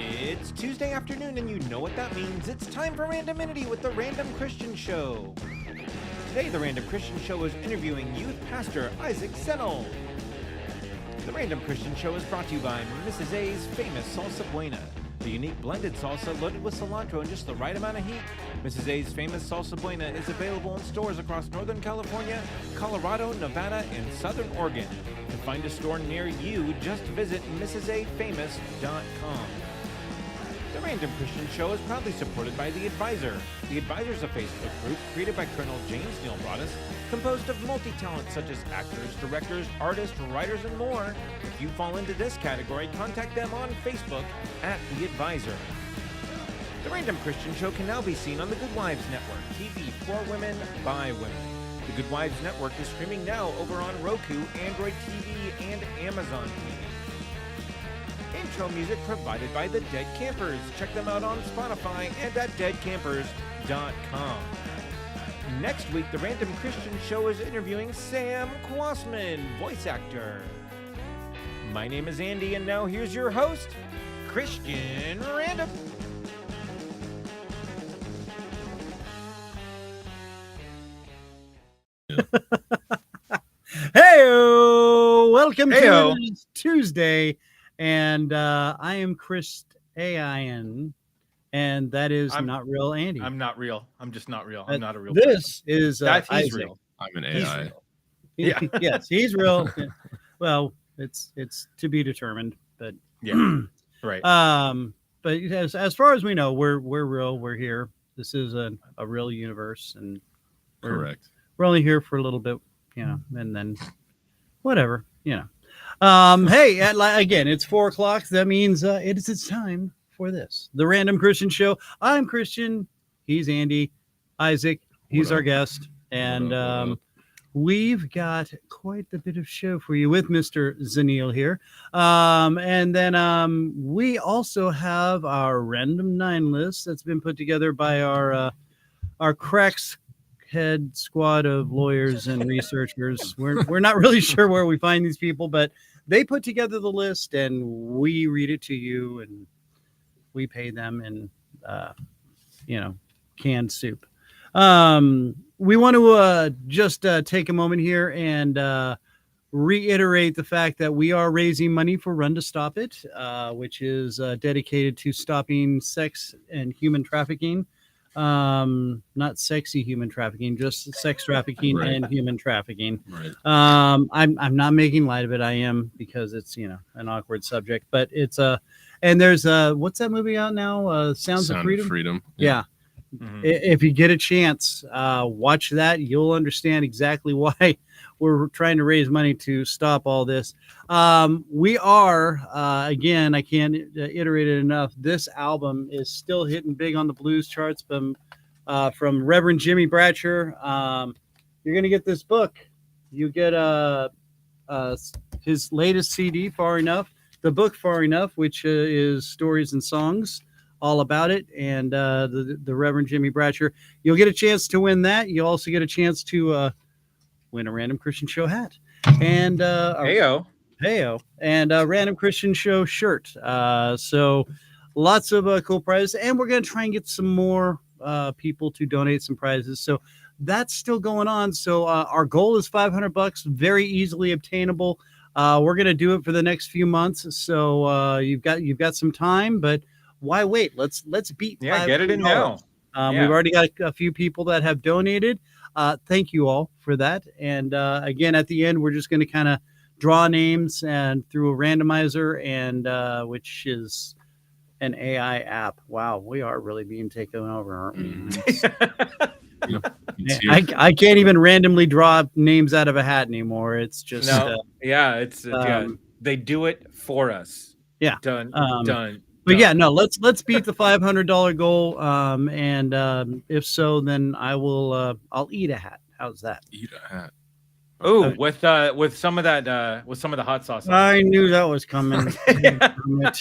It's Tuesday afternoon, and you know what that means. It's time for Randomity with the Random Christian Show. Today, the Random Christian Show is interviewing youth pastor Isaac Zenil. The Random Christian Show is brought to you by Mrs. A's famous Salsa BUENA. The unique blended salsa loaded with cilantro and just the right amount of heat. Mrs. A's famous Salsa BUENA is available in stores across Northern California, Colorado, Nevada, and Southern Oregon. To find a store near you, just visit mrsafamous.com. The Random Christian Show is proudly supported by The Advisor. The Advisor is a Facebook group created by Colonel James Neil Broadus, composed of multi-talents such as actors, directors, artists, writers, and more. If you fall into this category, contact them on Facebook at The Advisor. The Random Christian Show can now be seen on the Good Wives Network, TV for women, by women. The Good Wives Network is streaming now over on Roku, Android TV, and Amazon TV. Intro music provided by the Dead Campers. Check them out on Spotify and at deadcampers.com. Next week, the Random Christian Show is interviewing Sam Quasman, voice actor. My name is Andy, and now here's your host, Christian Random. Hey-o! Welcome to Tuesday, and I am Chris A.I.N., and that is not real Andy. I'm not real. I'm just not real. I'm not a real This person. Is He's Isaac. real. I'm an AI. Yeah. Yes, he's real. Well, it's to be determined, but yeah, right. But as far as we know, we're real. We're here. This is a real universe, and Correct. We're only here for a little bit, and then whatever, Hey, again, it's 4:00. That means it's time for this, the Random Christian Show. I'm Christian. He's Andy. Isaac. He's our guest, and we've got quite a bit of show for you with Mr. Zenil here, and then we also have our Random 9 list that's been put together by our cracks head squad of lawyers and researchers. We're not really sure where we find these people, but they put together the list and we read it to you, and we pay them in canned soup. We want to just take a moment here and reiterate the fact that we are raising money for Run to Stop It, which is dedicated to stopping sex and human trafficking. Not sexy human trafficking, just sex trafficking Right. and human trafficking. Right. I'm not making light of it. I am, because it's an awkward subject, but it's and there's what's that movie out now? Sound of Freedom. Yeah. Mm-hmm. If you get a chance, watch that. You'll understand exactly why we're trying to raise money to stop all this. We are, again, I can't iterate it enough. This album is still hitting big on the blues charts from Reverend Jimmy Bratcher. You're going to get this book. You get his latest CD, Far Enough, the book Far Enough, which is stories and songs all about it, and the Reverend Jimmy Bratcher. You'll get a chance to win that. You'll also get a chance to win a Random Christian Show hat and and a Random Christian Show shirt. So lots of cool prizes, and we're going to try and get some more people to donate some prizes. So that's still going on. So our goal is $500, very easily obtainable. We're going to do it for the next few months. So you've got some time, but why wait? Let's beat. Yeah, get it in now. We've already got a few people that have donated. Thank you all for that. And again, at the end, we're just going to kind of draw names and through a randomizer, and which is an AI app. Wow, we are really being taken over, aren't we? I can't even randomly draw names out of a hat anymore. It's just they do it for us. Yeah, done. But yeah, no, let's beat the $500 goal. And if so, then I'll eat a hat. How's that? Eat a hat. Oh, with some of that with some of the hot sauce. I knew that was coming.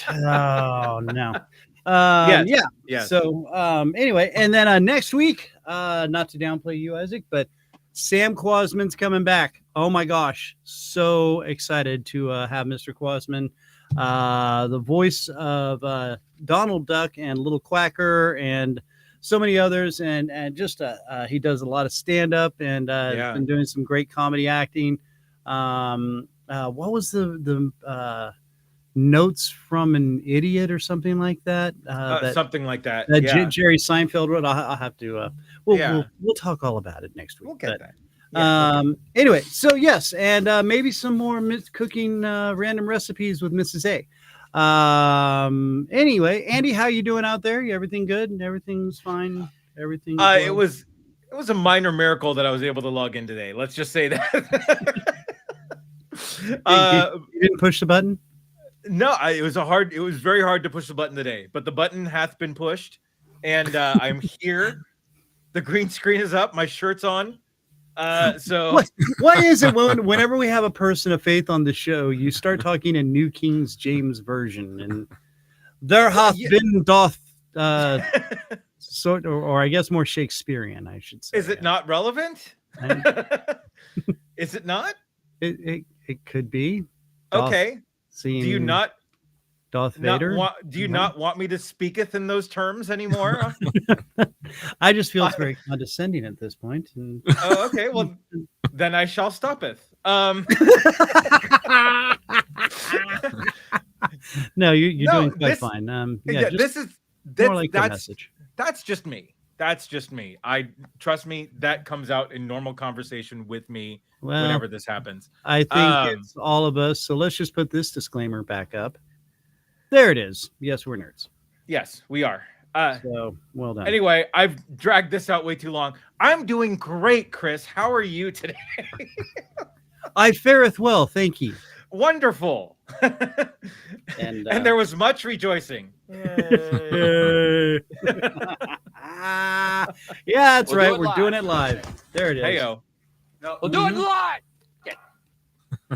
Oh no. Yeah. So anyway, and then next week, not to downplay you, Isaac, but Sam Quasman's coming back. Oh my gosh, so excited to have Mr. Quasman. the voice of Donald Duck and Little Quacker and so many others, and just he does a lot of stand up and has been doing some great comedy acting. What was the Notes from an Idiot or something like that? Something like that. Jerry Seinfeld wrote. I'll have to. We'll talk all about it next week. We'll get that. Anyway, so yes, and maybe some more cooking random recipes with Mrs. A. Anyway, Andy, how you doing out there? Everything good? Everything's fine? Everything? It was a minor miracle that I was able to log in today. Let's just say that. You didn't push the button? No, it was very hard to push the button today, but the button hath been pushed, and I'm here. The green screen is up. My shirt's on. So why is it whenever we have a person of faith on the show, you start talking in New King James Version, and there hath been doth or I guess more Shakespearean, I should say. Is it not relevant? Is it not? It could be. Okay. Do you not? Darth Vader? Not want me to speaketh in those terms anymore? I just feel it's very condescending at this point. And... Oh, okay. Well, then I shall stoppeth. No, you're doing quite fine. That's just me. That's just me. Trust me, that comes out in normal conversation with me whenever this happens. I think it's all of us. So let's just put this disclaimer back up. There it is. Yes, we're nerds. Yes, we are. So well done. Anyway, I've dragged this out way too long. I'm doing great, Chris. How are you today? I fareth well, thank you. Wonderful. And there was much rejoicing. Yeah, that's right. We're doing it live. There it is. Hey-o. No, we'll do it live.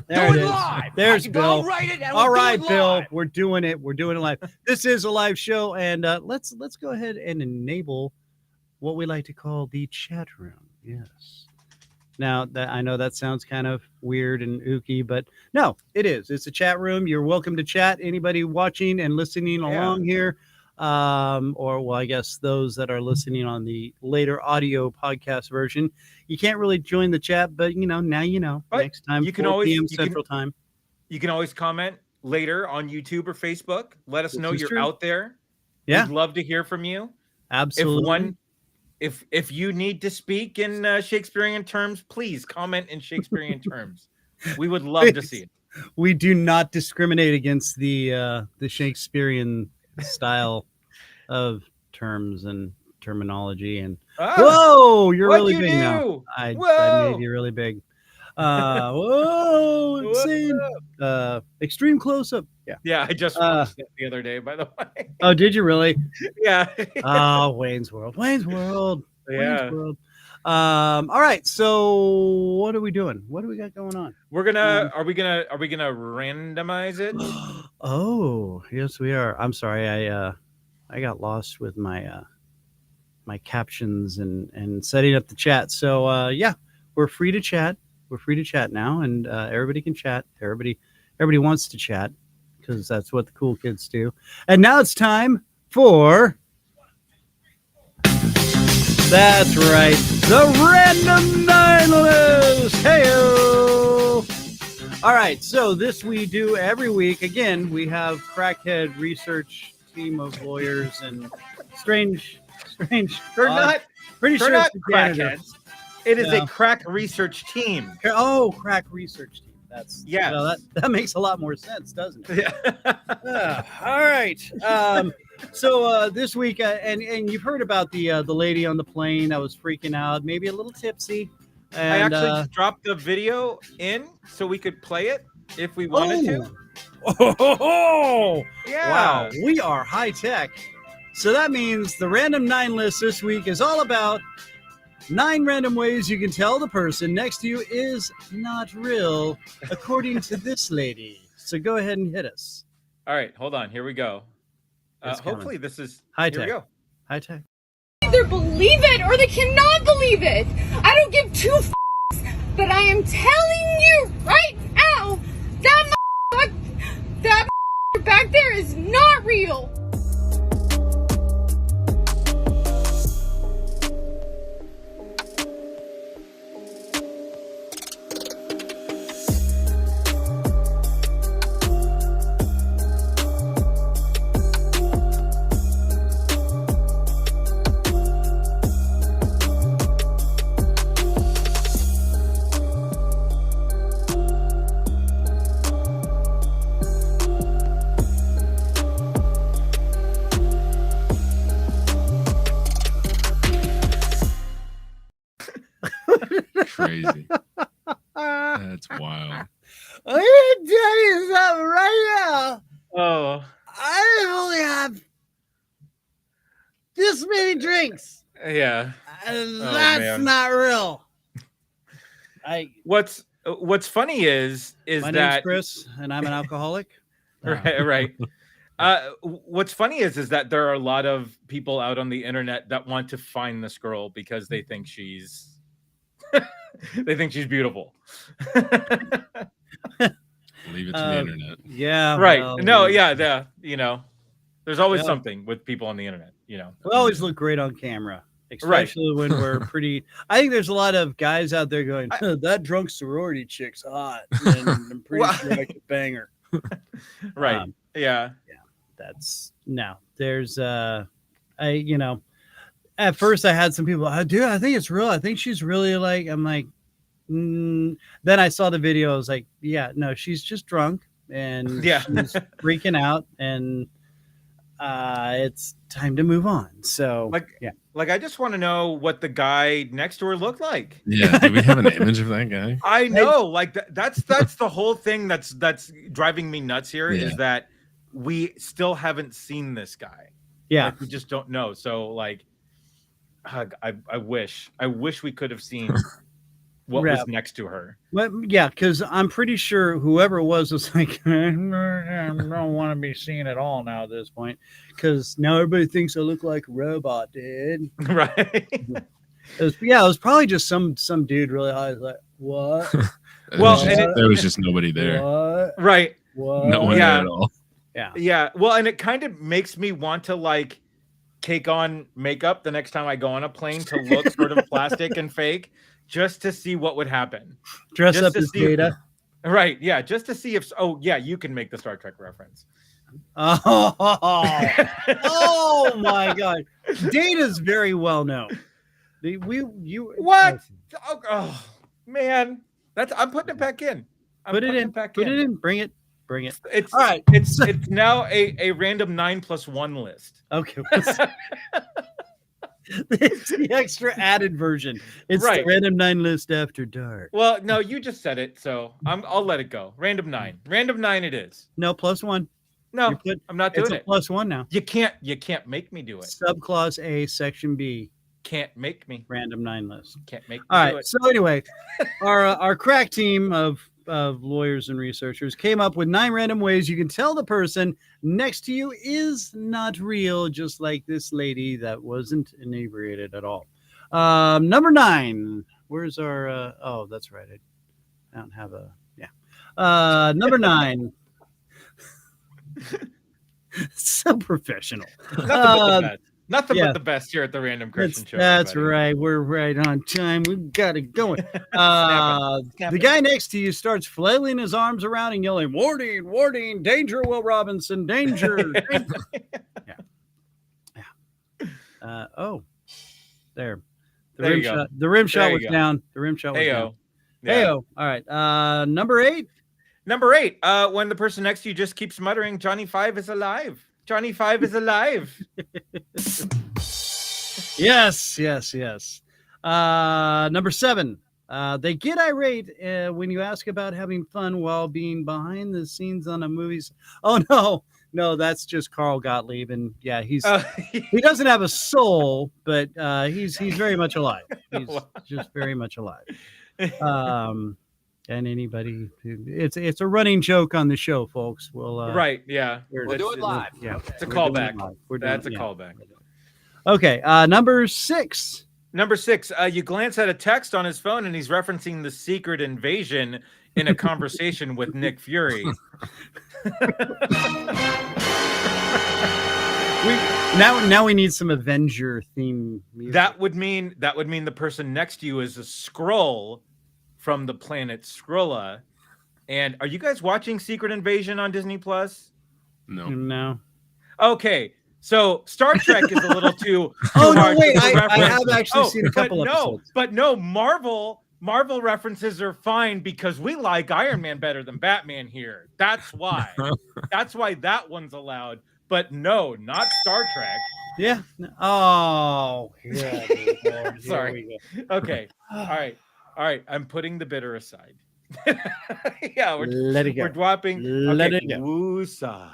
There it is. There's Bill. All right, Bill. We're doing it. We're doing it live. This is a live show, and let's go ahead and enable what we like to call the chat room. Yes. Now that I know that sounds kind of weird and ooky, but no, it is. It's a chat room. You're welcome to chat. Anybody watching and listening along here, I guess those that are listening on the later audio podcast version, you can't really join the chat, but now you know. But next time, you can 4 p.m. Central Time. You can always comment later on YouTube or Facebook. Let us know you're out there. Yeah, we'd love to hear from you. Absolutely. If you need to speak in Shakespearean terms, please comment in Shakespearean terms. We would love to see it. We do not discriminate against the Shakespearean style of terms and terminology. And whoa, you're really big now. I made you really big. Whoa, insane. Extreme close up. Yeah, I just watched it the other day, by the way. Oh, did you really? Yeah. Oh, Wayne's World. Yeah. All right, so what are we doing? What do we got going on? We're gonna are we gonna randomize it? Oh, yes, we are. I'm sorry, I got lost with my my captions and setting up the chat. So yeah, we're free to chat. We're free to chat now, and everybody can chat. Everybody wants to chat because that's what the cool kids do. And now it's time for. That's right, the Random 9 List. Hey-o! All right, so this we do every week. Again, we have crackhead research team of lawyers and strange. They're not crackheads. It is a crack research team. Oh, crack research team. That's that makes a lot more sense, doesn't it? Yeah. All right. So this week, and you've heard about the lady on the plane that was freaking out, maybe a little tipsy. And, I actually dropped the video in so we could play it if we wanted to. Oh, yeah! Wow, we are high tech. So that means the Random 9 List this week is all about 9 random ways you can tell the person next to you is not real, according to this lady. So go ahead and hit us. All right, hold on. Here we go. Hopefully this is high tech. Here we go. High tech. Either believe it or they cannot believe it. I don't give two f***s, but I am telling you right now that back there is not real. Crazy. That's wild. I'm gonna tell you something right now. Oh, I only have this many drinks, yeah. and Oh, that's man. not real. What's funny is My name's that Chris, and I'm an alcoholic. right. What's funny is that there are a lot of people out on the internet that want to find this girl because they think she's they think she's beautiful. Leave it to the internet. Yeah. Right. well, No, yeah, there's always Yeah. something with people on the internet, We always look great on camera, Right. especially when we're pretty. I think there's a lot of guys out there going, "That drunk sorority chick's hot," and I'm pretty Well- sure I could bang her. Right. Yeah. That's no. There's at first I had some people, dude, I think it's real. I think she's really like. I'm like, then I saw the video. I was like, yeah, no, she's just drunk and Yeah. she's freaking out, and it's time to move on. So Like I just want to know what the guy next to her looked like. Yeah. Do we have an image of that guy? I know, like that's the whole thing that's driving me nuts here is Yeah. that we still haven't seen this guy. yeah. Like, we just don't know. So like, I wish we could have seen what Yeah. was next to her. But yeah, because I'm pretty sure whoever it was like, I don't want to be seen at all now at this point, because now everybody thinks I look like a robot, dude. Right. It was probably just some dude really high. Like, what? Well, There was just nobody there. What? Right. What? No one Yeah. there at all. Yeah. Yeah. Well, and it kind of makes me want to like take on makeup the next time I go on a plane to look sort of plastic and fake, just to see what would happen. Dress Just up to as see- Data. Right. Yeah. Just to see if. Oh, yeah. You can make the Star Trek reference. Oh, oh my God. Data's very well known. What? Oh, man. I'm putting it back in. Put it in. Put it in. Bring it. It's All right. It's now a random 9+1 list. Okay. It's the extra added version. It's Right. the random 9 list after dark. Well, no, you just said it, so I'll let it go. Random 9. Random 9 it is. No, +1. No, I'm not doing It's a it. +1 now. You can't make me do it. Subclause A, Section B, Can't make me. random 9 list. Can't make me All do right. it. So anyway, our crack team of lawyers and researchers came up with 9 random ways you can tell the person next to you is not real, just like this lady that wasn't inebriated at all. Number 9. Where's our? Oh, that's right. I don't have a. Yeah. Number 9. So professional. Nothing yeah. but the best here at the Random Christian Show. That's everybody. right. We're right on time. We've got it going. Snap The it. guy next to you starts flailing his arms around and yelling, "Warning, warning, danger, Will Robinson, danger." danger." Yeah. Oh, there. There you go. The rim shot There you was go. down. The rim shot was down. Heyo. Yeah. Heyo. All right. Number 8. Number 8. When the person next to you just keeps muttering, "Johnny 5 is alive. Johnny 5 is alive." Yes. Number 7. They get irate when you ask about having fun while being behind the scenes on a movie. Oh no, that's just Carl Gottlieb, and yeah, he doesn't have a soul, but he's very much alive. He's just very much alive. And anybody, it's a running joke on the show, folks. We'll right, yeah. We'll do it live. Yeah, It's a we're doing callback. it live. That's a callback. Okay, number 6. Number 6, you glance at a text on his phone and he's referencing the Secret Invasion. in a conversation with Nick Fury. Now we need some Avenger theme music. That would mean the person next to you is a Skrull from the planet Skrulla. And are you guys watching Secret Invasion on Disney Plus? No. Okay, so Star Trek is a little too. Oh no, hard wait! to I reference. have actually seen a couple episodes. But no, Marvel references are fine because we like Iron Man better than Batman here. That's why. That's why that one's allowed. But no, not Star Trek. Yeah. Oh, yeah. Sorry. Okay. All right. I'm putting the bitter aside. Yeah, let it go. We're dropping. Let it go. Woosah.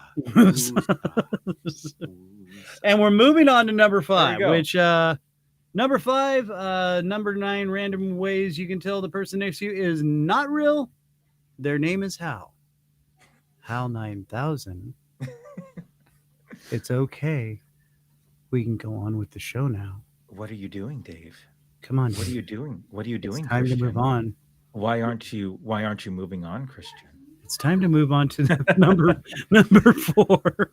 And we're moving on to number 5, go. which number 5, number 9, random ways you can tell the person next to you is not real. Their name is Hal. Hal 9000. It's okay. We can go on with the show now. What are you doing, Dave? Come on. What Dave. are you doing? What are you doing? It's time Christian? to move on. Why aren't you moving on, Christian? It's time to move on to the number 4.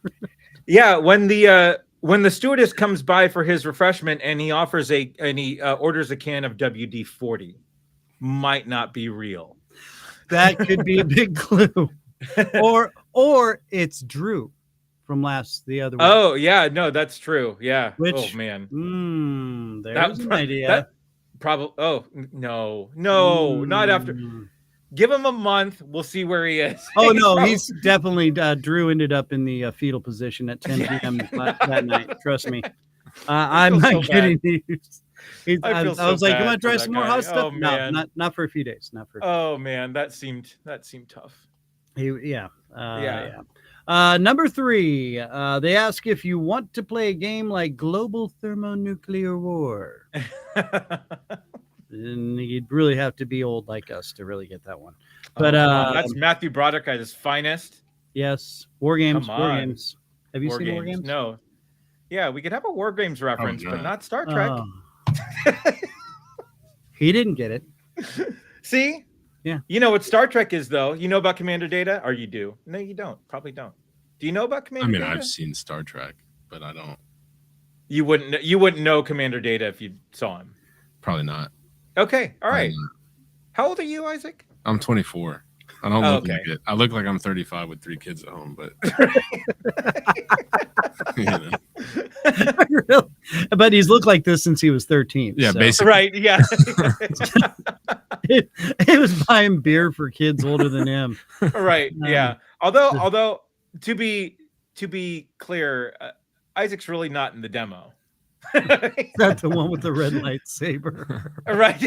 Yeah, when the stewardess comes by for his refreshment and he offers he orders a can of WD-40, might not be real. That could be a big clue. Or it's Drew from the other week. Oh yeah, no, that's true. Yeah. Which, oh man. There's an idea. Probably. Oh no, not after. Give him a month. We'll see where he is. Oh no, he's definitely. Drew ended up in the fetal position at 10 p.m. that night. Trust me. I'm not kidding you. I was like, "You want to try some more hot stuff?" No, not for a few days. Not for. Oh man, that seemed tough. Yeah. Number 3, they ask if you want to play a game like Global Thermonuclear War. And you'd really have to be old like us to really get that one. But that's Matthew Broderick at his finest. Yes, War Games. Come War on. Games. Have you seen War Games? No. Yeah, we could have a War Games reference, but not Star Trek. He didn't get it. See? Yeah. You know what Star Trek is, though? You know about Commander Data? Or you do? No, you don't. Probably don't. Do you know about Commander Data? I've seen Star Trek, but I don't. You wouldn't know Commander Data if you saw him. Probably not. Okay. All right. How old are you, Isaac? I'm 24. I don't look like it. I look like I'm 35 with 3 kids at home, but you know. Really? But he's looked like this since he was 13. Yeah, so. basically. Right. Yeah. It was buying beer for kids older than him. Right. Yeah. Although to be clear, Isaac's really not in the demo. That's the one with the red lightsaber. Right.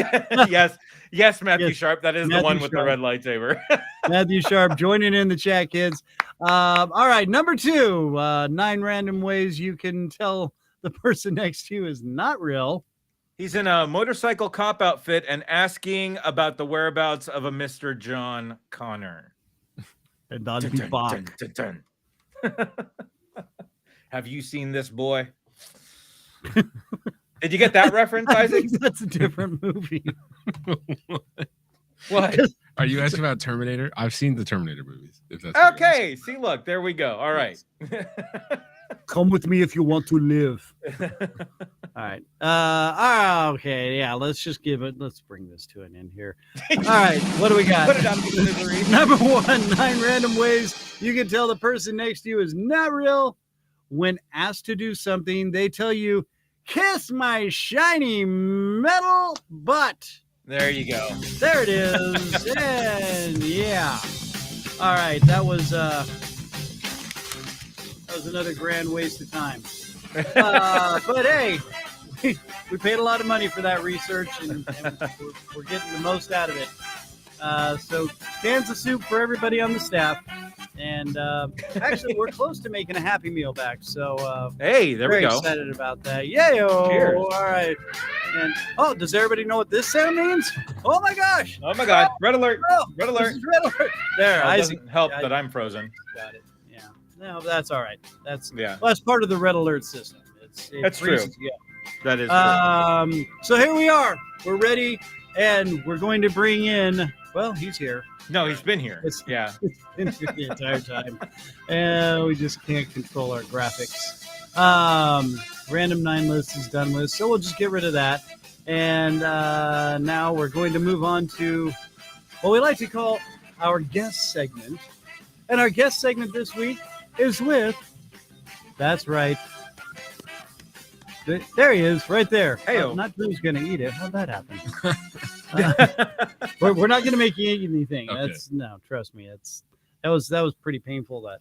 Yes, Matthew Sharp. That is the one with the red lightsaber. Matthew Sharp joining in the chat, kids. All right, number 2, 9 random ways you can tell the person next to you is not real. He's in a motorcycle cop outfit and asking about the whereabouts of a Mr. John Connor. And that'd be Bond. Have you seen this boy? Did you get that reference, Isaac? That's a different movie. What? Are you asking about Terminator? I've seen the Terminator movies. If that's okay. See, look, there we go. All right. Come with me if you want to live. All right. Okay. Yeah. Let's bring this to an end here. All right. What do we got? Put it out of the misery. Number 1, 9 random ways you can tell the person next to you is not real. When asked to do something, they tell you, "Kiss my shiny metal butt." There you go. There it is. And yeah. All right. That was another grand waste of time. But hey, we paid a lot of money for that research, and we're getting the most out of it. So cans of soup for everybody on the staff. And actually, we're close to making a Happy Meal back. So hey, there we go. Very excited about that. Yay! Cheers. All right. And does everybody know what this sound means? Oh my gosh! Oh my God! Red alert! Red alert! This is red alert. There, It Isaac. doesn't help that I'm frozen. Got it. Yeah. No, that's all right. That's that's part of the red alert system. That's true. Yeah. That is true. So here we are. We're ready. And we're going to bring in, well, he's here. No, he's been here. It's Yeah. been here the entire time. And we just can't control our graphics. Random 9 list is done with, so we'll just get rid of that. And now we're going to move on to what we like to call our guest segment. And our guest segment this week is with, that's right, there he is, right there. Hey-o. Not Drew's going to eat it. How'd that happen? We're not going to make you eat anything. Okay. No, trust me. That was pretty painful. That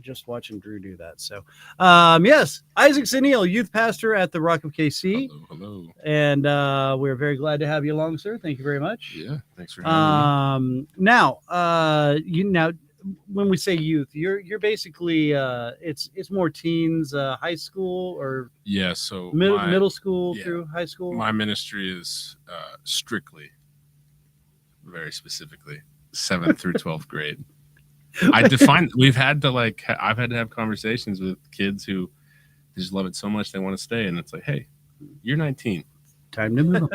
just watching Drew do that. So, yes, Isaac Zenil, youth pastor at the Rock of KC. Hello. And we're very glad to have you along, sir. Thank you very much. Yeah, thanks for having me. Now, when we say youth, you're basically it's more teens, high school or So middle school through high school. My ministry is strictly, very specifically, 7th through 12th grade. I've had to have conversations with kids who just love it so much they want to stay, and it's like, hey, you're 19. Time to move.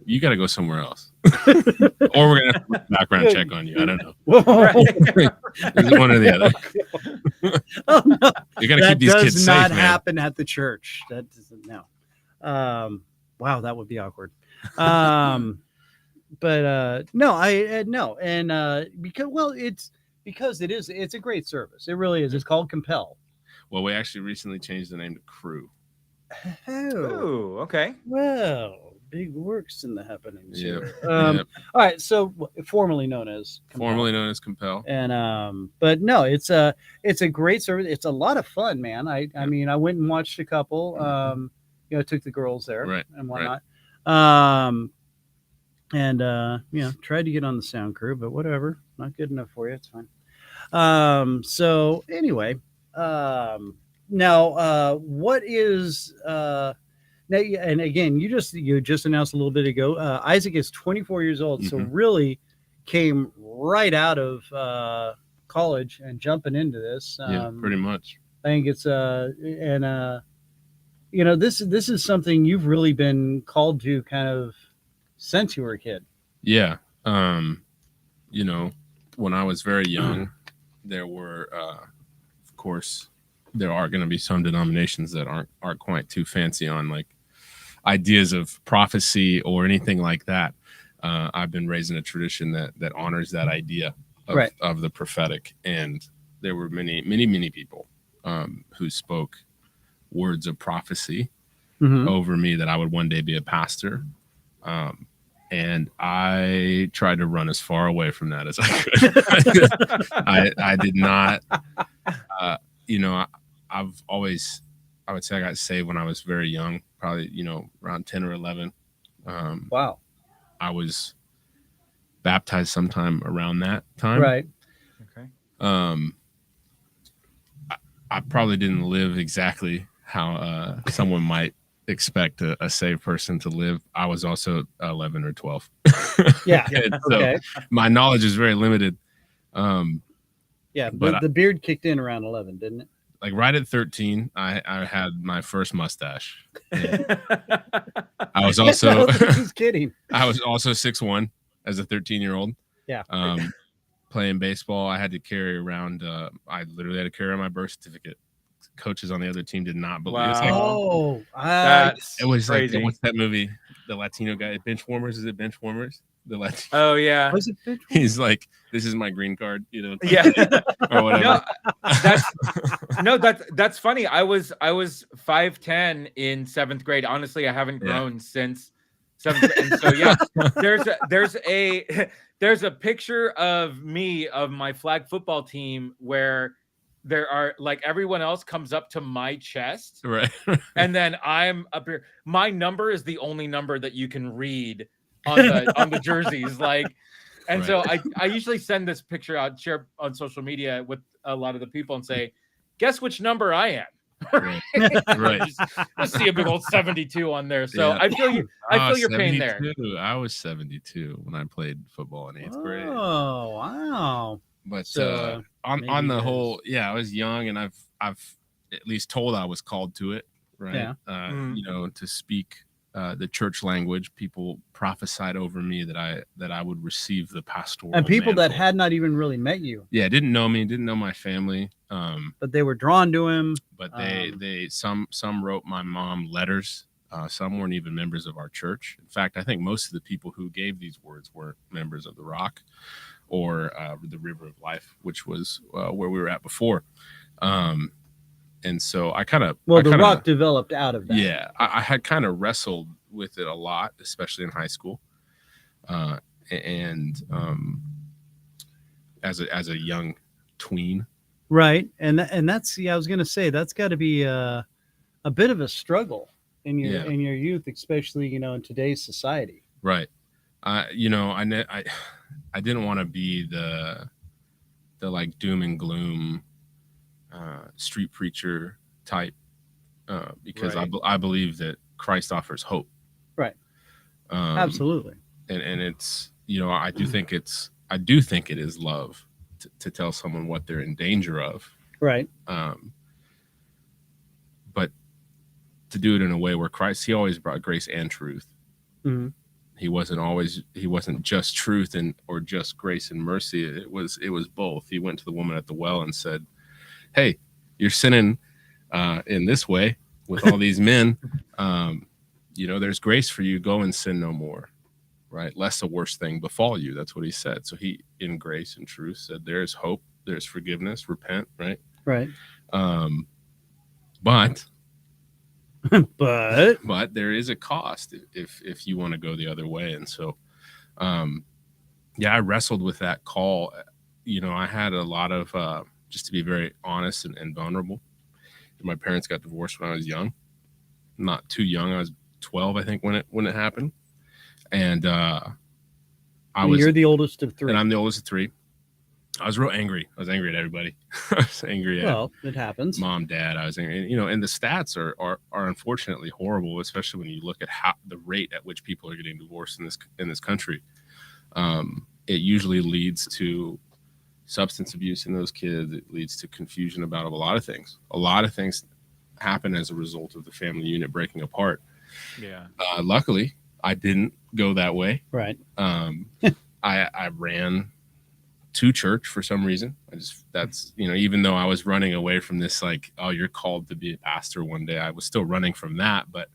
You got to go somewhere else, or we're gonna have a background check on you. I don't know. Is it one or the other? Oh, no. You got to keep these kids safe. That does not man. happen at the church. That doesn't. No. Wow, that would be awkward. But no, and because it's a great service. It really is. It's called Compel. Well, we actually recently changed the name to Crew. Oh, okay. Well, big works in the happenings here. Yep. All right, so formerly known as Compel. And but no, it's a great service. It's a lot of fun, man. I mean, I went and watched a couple. Took the girls there and whatnot. Tried to get on the sound crew, but whatever, not good enough for you. It's fine. So anyway, now what is now, and again, you just announced a little bit ago, Isaac is 24 years old, so really came right out of college and jumping into this. Pretty much. I think it's this is something you've really been called to kind of since you were a kid. Yeah. When I was very young, there were, of course, there are going to be some denominations that aren't quite too fancy on like ideas of prophecy or anything like that. I've been raised in a tradition that honors that idea of the prophetic, and there were many people who spoke words of prophecy over me that I would one day be a pastor. And I tried to run as far away from that as I could. I did not, I've always, I would say I got saved when I was very young, probably, around 10 or 11. Wow. I was baptized sometime around that time. Right. Okay. I probably didn't live exactly how someone might expect a saved person to live. I was also 11 or 12. Yeah. So my knowledge is very limited. But the beard kicked in around 11, didn't it? Like right at 13, I had my first mustache. I was also just kidding. I was also 6'1" as a 13-year-old. Yeah. Playing baseball, I had to carry around. I literally had to carry around my birth certificate. Coaches on the other team did not believe it. Wow. That's it was crazy. Like, what's that movie? The Latino guy, Benchwarmers. Is it Benchwarmers? The Latino. Oh yeah. Was it Benchwarmers? He's like, this is my green card, Yeah. or whatever. That's funny. I was 5'10" in 7th grade. Honestly, I haven't grown since 7th. And so there's a picture of me of my flag football team where there are like everyone else comes up to my chest, Right. And then I'm up here. My number is the only number that you can read on the jerseys, like. And so I usually send this picture out, share on social media with a lot of the people, and say, "Guess which number I am." Right. Just see a big old 72 on there. So I feel you. I feel your pain there. I was 72 when I played football in 8th grade. Oh wow! But So, on the whole, I was young, and I've at least told I was called to it, right? Yeah. To speak the church language. People prophesied over me that I would receive the pastoral And people that mantle. had not even really met you. Yeah, didn't know me, didn't know my family. But they were drawn to him. But some wrote my mom letters. Some weren't even members of our church. In fact, I think most of the people who gave these words were members of the Rock or the River of Life, which was where we were at before. And so I kind of the Rock developed out of that. Yeah, I had kind of wrestled with it a lot, especially in high school, and as a young tween. Right, and that's I was going to say that's got to be a bit of a struggle in your youth, especially in today's society. Right. I didn't want to be the like doom and gloom street preacher type because Right. I believe that Christ offers hope. Right. Absolutely. And it's I do think it is love to tell someone what they're in danger of. Right. But to do it in a way where he always brought grace and truth. Mm-hmm. He wasn't just truth or just grace and mercy. It was both. He went to the woman at the well and said, "Hey, you're sinning in this way with all these men. There's grace for you. Go and sin no more, right? Lest the worst thing befall you." That's what he said. So he, in grace and truth, said, "There's hope. There's forgiveness. Repent." Right. Right. But But there is a cost if you want to go the other way. And so, I wrestled with that call. I had a lot of, just to be very honest and vulnerable. My parents got divorced when I was young, not too young. I was 12, I think, when it happened. And you're the oldest of three. And I'm the oldest of three. I was real angry. I was angry at everybody. I was angry at it happens. Mom, dad. I was angry. And the stats are unfortunately horrible, especially when you look at how the rate at which people are getting divorced in this country. It usually leads to substance abuse in those kids. It leads to confusion about a lot of things. A lot of things happen as a result of the family unit breaking apart. Yeah. Luckily, I didn't go that way. Right. I ran to church for some reason. That's even though I was running away from this, like, oh, you're called to be a pastor one day, I was still running from that, but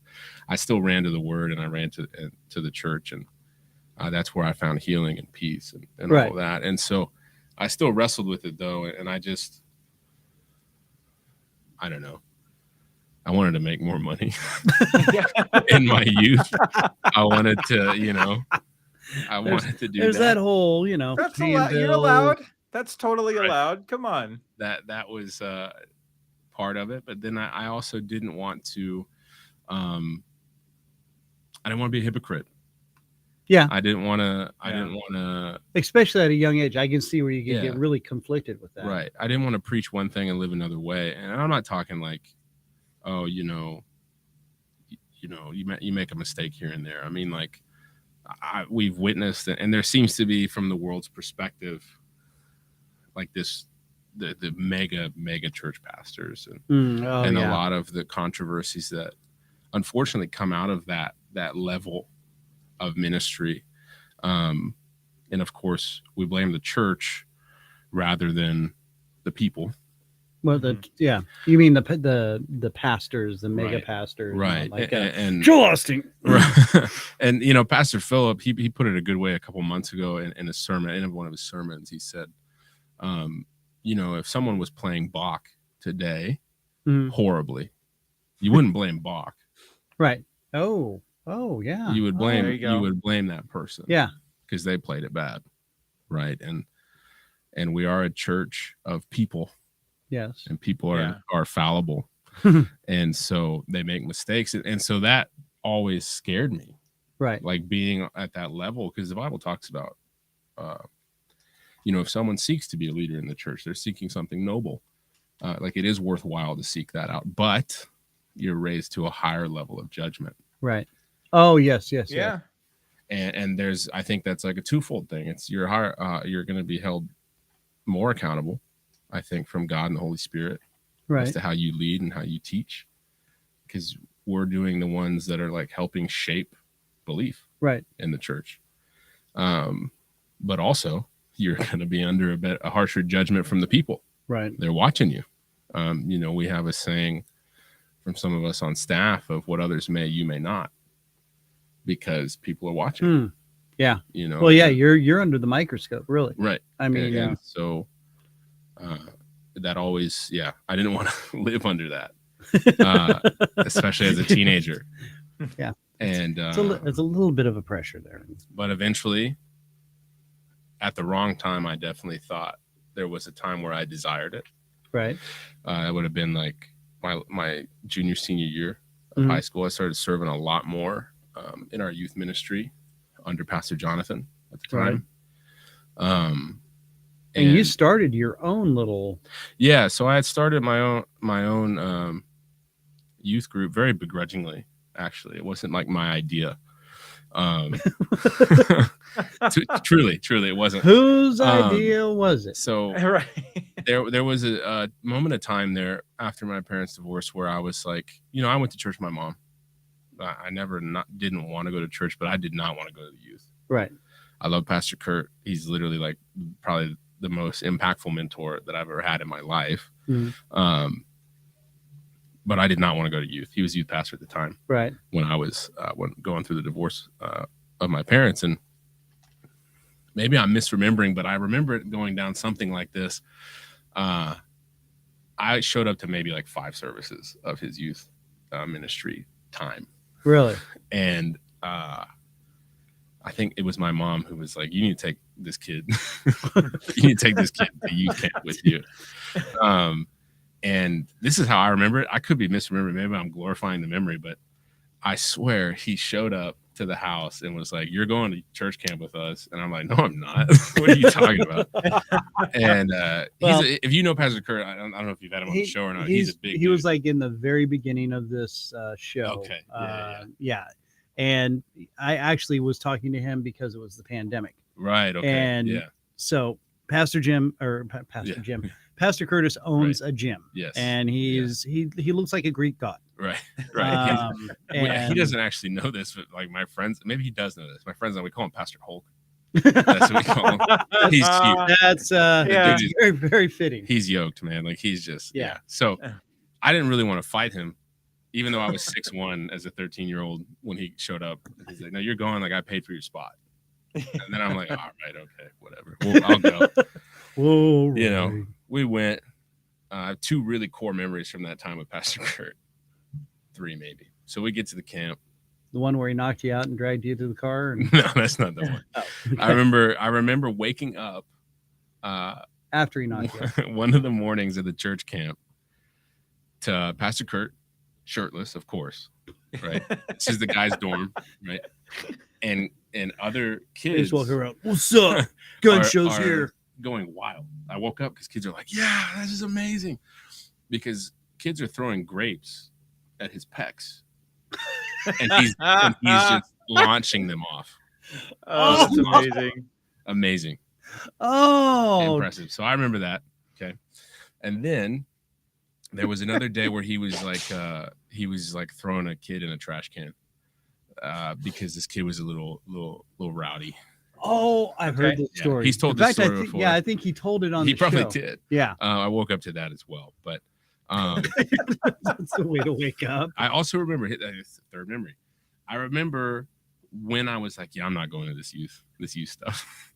I still ran to the word and I ran to the church, and that's where I found healing and peace and right. all that. And so I still wrestled with it though. And I don't know. I wanted to make more money in my youth. I wanted to, I wanted to do There's that whole, That's allowed. You're allowed. That's totally allowed. Come on. That was part of it. But then I also didn't want to, I didn't want to be a hypocrite. Yeah. I didn't want to, especially at a young age. I can see where you can get really conflicted with that. Right. I didn't want to preach one thing and live another way. And I'm not talking like, oh, you make a mistake here and there. I mean, like, we've witnessed, and there seems to be, from the world's perspective, like the mega church pastors and a lot of the controversies that unfortunately come out of that level of ministry. And of course, we blame the church rather than the people. Well, you mean the pastors, the mega pastors, right? And Joel Osteen, right. And Pastor Philip, he put it a good way a couple months ago in a sermon, in one of his sermons. He said, if someone was playing Bach today horribly, you wouldn't blame Bach, right? Oh, yeah. You would blame that person, yeah, because they played it bad, right? And we are a church of people. Yes. And people are fallible. And so they make mistakes. And so that always scared me. Right. Like being at that level, because the Bible talks about, if someone seeks to be a leader in the church, they're seeking something noble. Like it is worthwhile to seek that out, but you're raised to a higher level of judgment. Right. Oh, yes. Yeah. And I think that's like a twofold thing. It's you're going to be held more accountable, I think, from God and the Holy Spirit, right, as to how you lead and how you teach. Because we're doing the ones that are like helping shape belief Right. in the church. But also you're going to be under a harsher judgment from the people. Right. They're watching you. We have a saying from some of us on staff of what others may, you may not, because people are watching. Yeah. Well, yeah, you're under the microscope, really. Right. I mean, and so that always, I didn't want to live under that, especially as a teenager. Yeah. And it's a little bit of a pressure there. But eventually, at the wrong time, I definitely thought there was a time where I desired it. Right. It would have been like my junior, senior year of high school. I started serving a lot more in our youth ministry under Pastor Jonathan at the time. Right. And you started your own little. Yeah. So I had started my own youth group very begrudgingly. Actually, it wasn't like my idea. Truly, it wasn't. Whose idea was it? So Right. there was a moment of time there after my parents' divorce where I was like, I went to church with my mom. I never didn't want to go to church, but I did not want to go to the youth. Right. I love Pastor Kurt. He's literally like probably the most impactful mentor that I've ever had in my life. But I did not want to go to youth. He was youth pastor at the time. Right. When I was going through the divorce of my parents. And maybe I'm misremembering, but I remember it going down something like this. I showed up to maybe like 5 services of his youth ministry time. Really? And I think it was my mom who was like, you need to take this kid. You need to take this kid to youth camp with you. And this is how I remember it. I could be misremembering. Maybe I'm glorifying the memory, but I swear he showed up to the house and was like, you're going to church camp with us. And I'm like, no, I'm not. What are you talking about? And if you know Pastor Kurt, I don't know if you've had him on the show or not. He's a big dude. was like in the very beginning of this show. Okay. Yeah. And I actually was talking to him because it was the pandemic. Right. Okay. And so Pastor Curtis owns a gym. Yes. And he looks like a Greek god. Right. And he doesn't actually know this, but like my friends, maybe he does know this. My friends, we call him Pastor Hulk. That's what we call him. He's cute. That's very, very fitting. He's yoked, man. Like he's just So I didn't really want to fight him, even though I was 6'1" as a 13-year-old when he showed up. He's like, no, you're going, like I paid for your spot. And then I'm like, all right, okay, whatever. I'll go. Whoa, we went. 2 really core memories from that time with Pastor Kurt. 3 maybe. So we get to the camp. The one where he knocked you out and dragged you to the car? And... No, that's not the one. Oh, okay. I remember waking up after he knocked you out. One of the mornings at the church camp to Pastor Kurt, shirtless, of course. Right. This is the guy's dorm, right? And other kids walking around. What's up? Gun shows here. Going wild. I woke up because kids are like, yeah, this is amazing. Because kids are throwing grapes at his pecs. And he's just launching them off. Oh, that's amazing. Amazing. Oh, impressive. So I remember that. Okay. And then there was another day where he was like throwing a kid in a trash can because this kid was a little rowdy. Oh, I've heard this story. He's told this story before. Yeah, I think he told it on the show. He probably did. Yeah. I woke up to that as well. But that's the way to wake up. I also remember third memory. I remember when I was like, yeah, I'm not going to this youth stuff.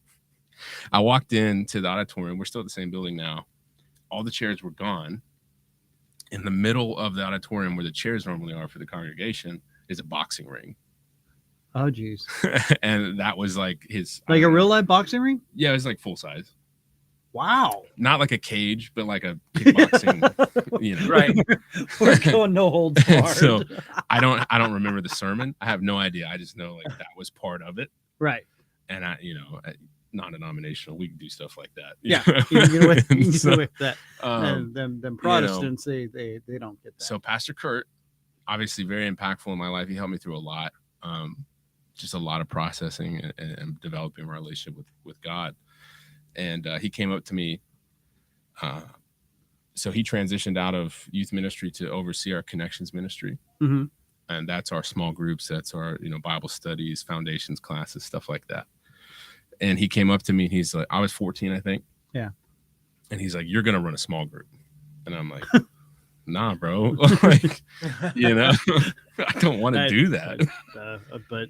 I walked into the auditorium. We're still at the same building now. All the chairs were gone. In the middle of the auditorium where the chairs normally are for the congregation is a boxing ring. Oh, geez. And that was like his... Like a real life boxing ring? Yeah, it was like full size. Wow. Not like a cage, but like a kickboxing, Right. We're going no holds barred. So I don't remember the sermon. I have no idea. I just know like that was part of it. Right. And non-denominational, we can do stuff like that. Yeah. You can get away with that. Them Protestants, they don't get that. So Pastor Kurt, obviously very impactful in my life. He helped me through a lot. Just a lot of processing and developing a relationship with God. And he came up to me. So he transitioned out of youth ministry to oversee our connections ministry. Mm-hmm. and that's our small groups. That's our, Bible studies, foundations classes, stuff like that. And he came up to me and he's like, I was 14, I think. Yeah. And he's like, you're going to run a small group. And I'm like, nah, bro. Like, I don't want to do that. But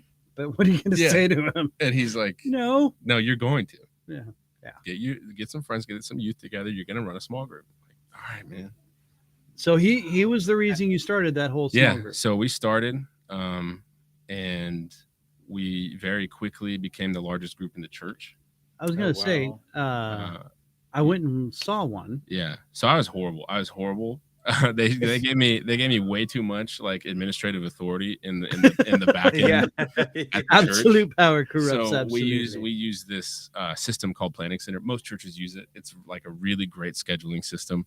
what are you going to say to him? And he's like, no, you're going to. Yeah. Get some friends, get some youth together. You're going to run a small group. Like, all right, man. So he was the reason you started that whole small group. So we started, and we very quickly became the largest group in the church. I was going to say, I went and saw one. Yeah. So I was horrible. They gave me way too much like administrative authority in the back end. Absolute power corrupts. So absolutely. we use this system called Planning Center. Most churches use it. It's like a really great scheduling system.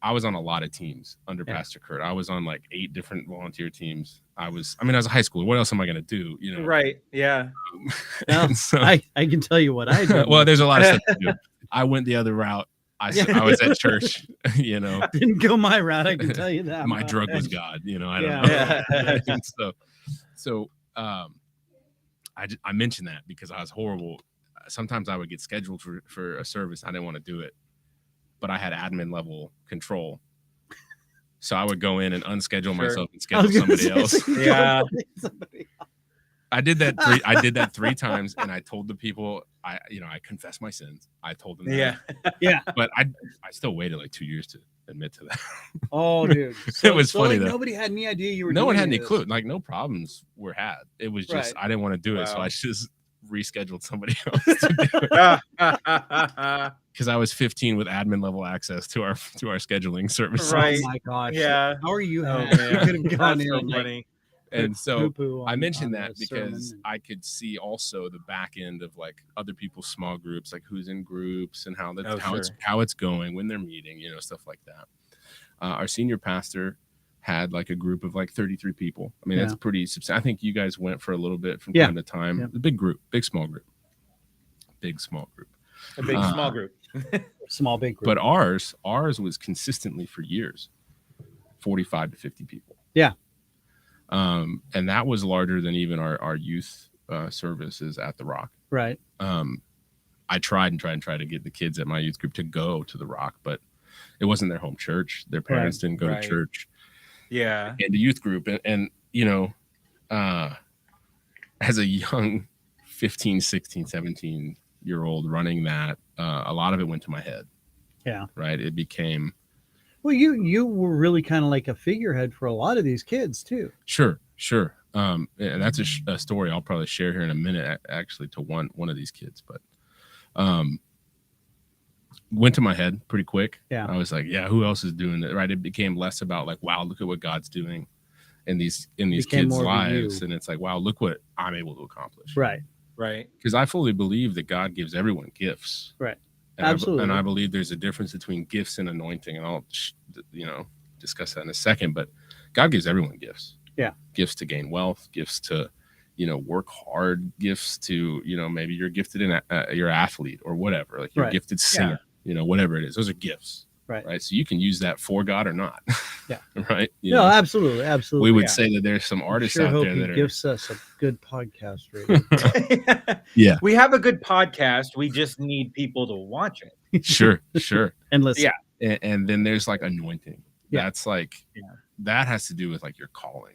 I was on a lot of teams under Pastor Kurt. I was on like 8 different volunteer teams. I was a high schooler. What else am I going to do? Right. Yeah. Well, so, I can tell you what I did. Well, there's a lot of stuff to do. I went the other route. I was at church, Didn't go my route. I can tell you that. My drug was God, I don't know. So I mentioned that because I was horrible. Sometimes I would get scheduled for a service. I didn't want to do it, but I had admin level control. So I would go in and unschedule myself and schedule somebody else. Yeah. I did that 3 times, and I told the people, I confessed my sins. I told them that. Yeah. But I still waited like 2 years to admit to that. Oh, dude. It was funny like, though. Nobody had any idea you were. No one had any this. clue. Like no problems were had. It was just I didn't want to do it, so I just rescheduled somebody else to do it. Because I was 15 with admin level access to our scheduling service. Right. Oh my gosh. Yeah. How are you? Oh, You man. could have gone That's in so funny. And so I mentioned on that the because sermon. I could see also the back end of like other people's small groups, like who's in groups and how it's going when they're meeting, stuff like that. Our senior pastor had like a group of like 33 people. I mean, that's pretty substantial. I think you guys went for a little bit from time to time. A big group, big small group. A big small group. Small big group. But ours was consistently for years 45 to 50 people. Yeah. And that was larger than even our youth services at the Rock. Right. I tried to get the kids at my youth group to go to the Rock, but it wasn't their home church. Their parents didn't go to church. Yeah. And the youth group. And as a young 15, 16, 17-year-old running that, a lot of it went to my head. Yeah. Right. It became. Well, you were really kind of like a figurehead for a lot of these kids too. Sure. And that's a story I'll probably share here in a minute, actually, to one of these kids. But went to my head pretty quick. Yeah. I was like, who else is doing it? Right. It became less about like, wow, look at what God's doing in these kids' lives. And it's like, wow, look what I'm able to accomplish. Right. Because I fully believe that God gives everyone gifts. Right. And Absolutely. I believe there's a difference between gifts and anointing. And I'll, discuss that in a second. But God gives everyone gifts. Yeah. Gifts to gain wealth, gifts to, work hard, gifts to, maybe you're gifted in you're an athlete or whatever. Like you're a gifted singer, whatever it is. Those are gifts. Right. So you can use that for God or not. Yeah. Right. Absolutely. We would say that there's some artists out there that gives us a good podcast rating. Yeah. We have a good podcast. We just need people to watch it. Sure. And listen. Yeah. And then there's like anointing. Yeah. That's like, that has to do with like your calling.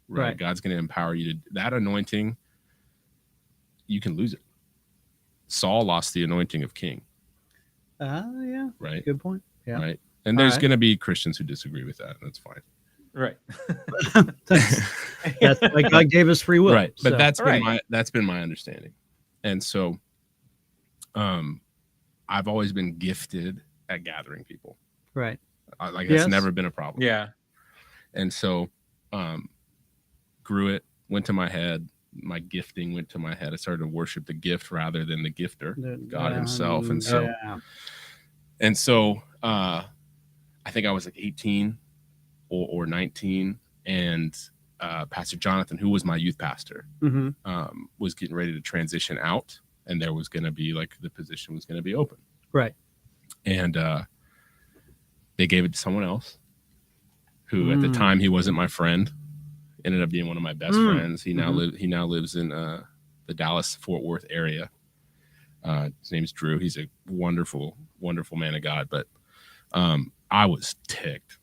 Right. God's going to empower you to that anointing. You can lose it. Saul lost the anointing of king. Yeah. Right. Good point. Yeah. Right. And there's going to be Christians who disagree with that. And that's fine. Right. That's like God gave us free will. Right. But so. that's been my understanding. And so I've always been gifted at gathering people. Right. That's never been a problem. Yeah. And so grew it, went to my head. My gifting went to my head. I started to worship the gift rather than the gifter, God himself. And so I think I was like 18 or 19, and Pastor Jonathan, who was my youth pastor, was getting ready to transition out, and there was going to be like the position was going to be open. Right. And they gave it to someone else. who at the time he wasn't my friend, ended up being one of my best friends. He now lives in the Dallas-Fort Worth area. His name's Drew. He's a wonderful, wonderful man of God. But I was ticked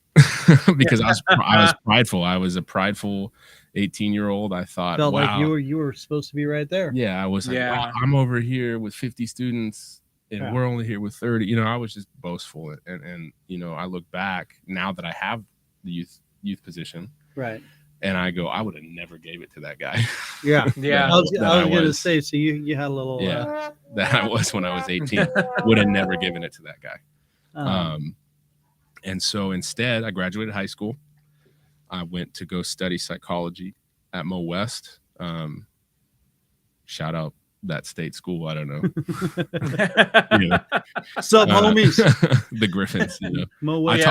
because I was prideful. I was a prideful 18-year-old. I thought, felt wow, like you were supposed to be right there. Yeah, I was like, wow, I'm over here with 50 students and we're only here with 30. You know, I was just boastful. And you know, I look back now that I have the youth position. Right. And I go, I would have never gave it to that guy. Yeah. Yeah. I was going to say, so you had a little. Yeah. That I was when I was 18. Would have never given it to that guy. And so instead, I graduated high school. I went to go study psychology at Mo West. Shout out that state school. I don't know. You know, Sup, homies? The Griffins. You know, Mo West.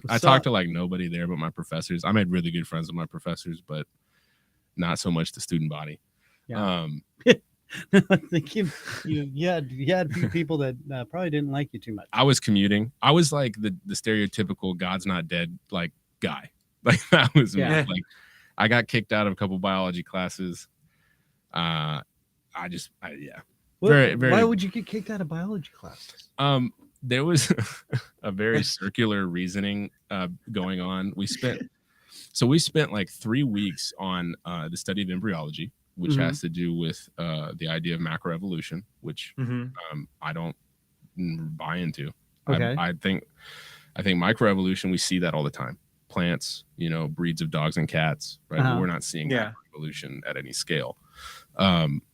I talked to like nobody there but my professors. I made really good friends with my professors, but not so much the student body. Yeah. I think you had a few people that probably didn't like you too much. I was commuting. I was like the stereotypical God's not dead like guy. Like that was me. Like I got kicked out of a couple biology classes. Why would you get kicked out of biology classes? There was a very circular reasoning going on. We spent like 3 weeks on the study of embryology, which has to do with the idea of macroevolution, which I don't buy into. Okay. I think microevolution, we see that all the time. Plants, you know, breeds of dogs and cats, right? But we're not seeing macroevolution at any scale.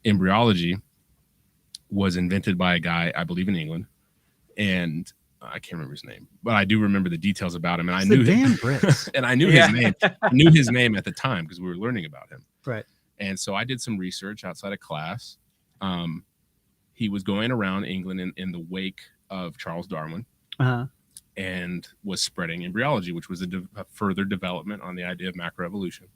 Embryology was invented by a guy, I believe, in England, and I can't remember his name, but I do remember the details about him, and I knew him. And I knew his name. I knew his name at the time because we were learning about him. Right. And so I did some research outside of class. He was going around England in the wake of Charles Darwin, and was spreading embryology, which was a further development on the idea of macroevolution.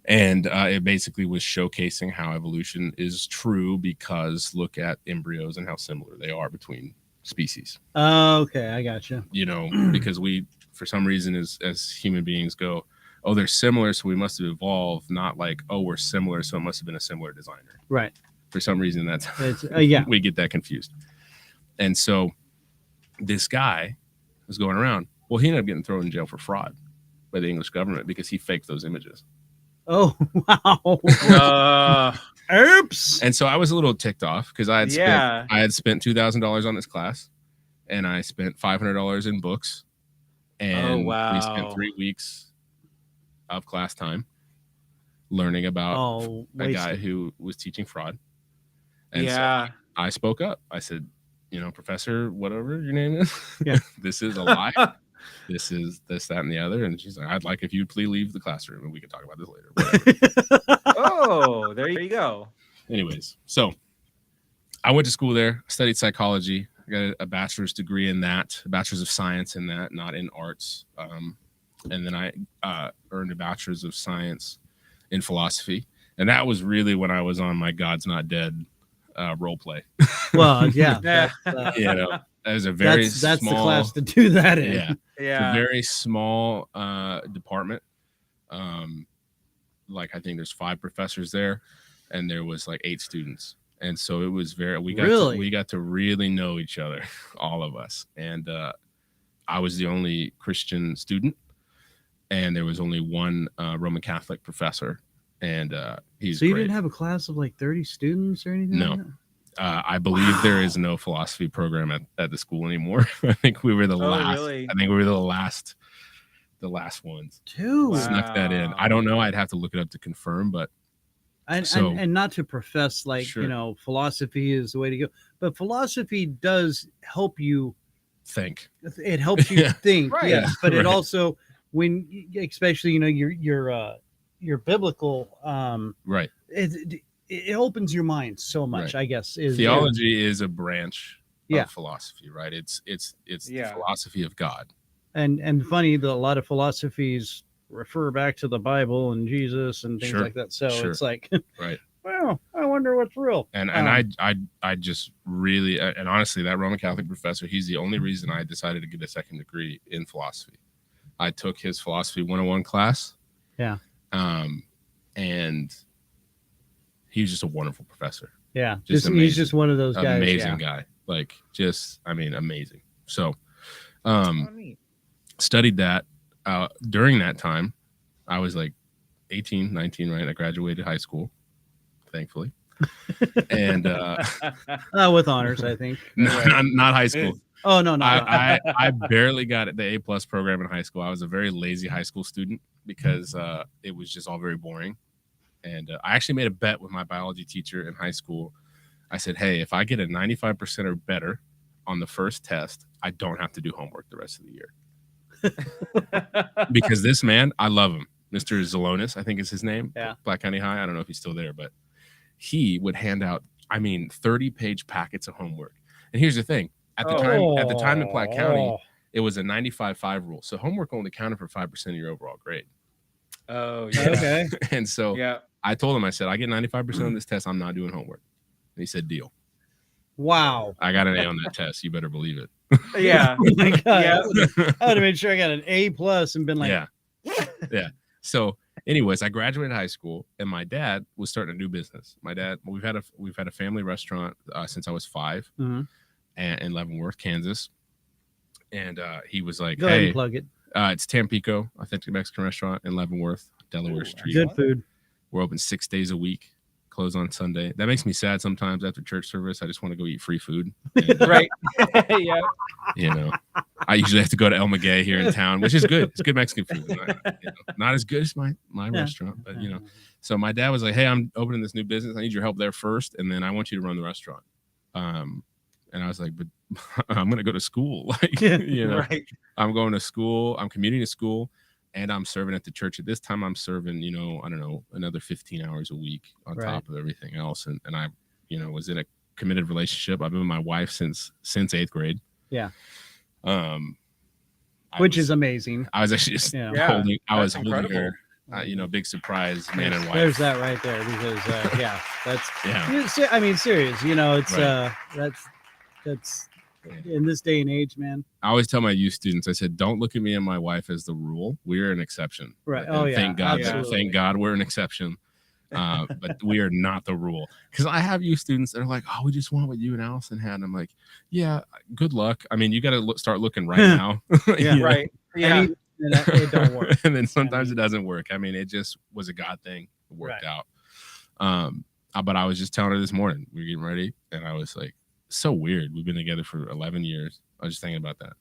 And it basically was showcasing how evolution is true because look at embryos and how similar they are between species. Oh, okay. I gotcha. You know, because we, for some reason, as human beings go, oh, they're similar, so we must have evolved, not like, oh, we're similar, so it must have been a similar designer. Right. For some reason, that's we get that confused. And so this guy was going around. Well, he ended up getting thrown in jail for fraud by the English government because he faked those images. Oh, wow. Oops. And so I was a little ticked off because I had spent $2,000 on this class, and I spent $500 in books, and we spent 3 weeks of class time learning about a guy who was teaching fraud. And so I spoke up. I said, you know, Professor, whatever your name is, this is a lie. This is this, that, and the other. And she's like, I'd like if you'd please leave the classroom and we can talk about this later. Oh, there you go. Anyways, so I went to school there, studied psychology. I got a bachelor's degree in that, a bachelor's of science in that, not in arts. And then I earned a bachelor's of science in philosophy. And that was really when I was on my God's Not Dead role play. Well, you know, as a very that's small, the class to do that in. Yeah. A very small department. Like I think there's 5 professors there, and there was like 8 students. And so it was we got to really know each other, all of us. And I was the only Christian student, and there was only one Roman Catholic professor. And he's so you great. didn't have a class of like 30 students or anything? No. Like that? I believe there is no philosophy program at the school anymore. I think we were the last. Really? I think we were the last ones. Dude. Snuck that in. I don't know. I'd have to look it up to confirm, but and not to profess like you know philosophy is the way to go, but philosophy does help you think. It helps you think, right. Yes, but it also when especially you know your biblical right. It opens your mind so much. Right. I guess theology is a branch of philosophy, right? It's the philosophy of God. And funny that a lot of philosophies refer back to the Bible and Jesus and things like that. So it's like, right. Well, I wonder what's real. And I just really, and honestly, that Roman Catholic professor, he's the only reason I decided to get a second degree in philosophy, I took his philosophy 101 class. Yeah. And he was just a wonderful professor. Yeah. amazing. He's just one of those guys. Amazing guy. Like, just, I mean, amazing. So, Neat. studied that. During that time, I was like 18, 19, right? I graduated high school, thankfully. And With honors, I think. not high school. Oh, no. I barely got the A+ program in high school. I was a very lazy high school student because it was just all very boring. And I actually made a bet with my biology teacher in high school. I said, hey, if I get a 95% or better on the first test, I don't have to do homework the rest of the year. Because this man, I love him. Mr. Zelonis, I think is his name. Yeah. Black County High. I don't know if he's still there, but he would hand out, 30-page packets of homework. And here's the thing. At the time in Platte County, it was a 95-5 rule. So homework only counted for 5% of your overall grade. Oh, yeah. Okay. And so Yeah. I told him, I said, I get 95% on this test. I'm not doing homework. And he said, deal. Wow. I got an A on that test. You better believe it. Yeah. Oh my God. Yeah. I would have made sure I got an A+ and been like, Yeah. So anyways, I graduated high school and my dad was starting a new business. My dad, we've had a family restaurant since I was 5 in Leavenworth, Kansas. And he was like, go ahead hey, and plug it. it's Tampico, authentic Mexican restaurant in Leavenworth, Delaware Street. Good food. We're open 6 days a week, close on Sunday. That makes me sad sometimes after church service. I just want to go eat free food. And, Right. Yeah. you know, I usually have to go to El Maguey here in town, which is good. It's good Mexican food. Not as good as my restaurant, but you know. So my dad was like, hey, I'm opening this new business. I need your help there first, and then I want you to run the restaurant. And I was like, but I'm going to go to school. Like, you know, Right. I'm going to school. I'm commuting to school, and I'm serving at the church. At this time, I'm serving, you know, I don't know, another 15 hours a week on top of everything else. And I, you know, was in a committed relationship. I've been with my wife since 8th grade. Yeah. Which is amazing. I was actually just holding. I was holding her. You know, big surprise, man and wife. There's that right there, because that's I mean, serious. You know, it's that's in this day and age, man. I always tell my youth students, I said, don't look at me and my wife as the rule. We're an exception. Right. And thank God. Absolutely. Thank God we're an exception. But we are not the rule. Because I have youth students that are like, oh, we just want what you and Allison had. And I'm like, yeah, good luck. I mean, you got to start looking right now. Yeah. Right. Yeah. And it don't work. And then sometimes it doesn't work. I mean, it just was a God thing. It worked out. But I was just telling her this morning, we were getting ready, and I was like, so weird. We've been together for 11 years. I was just thinking about that.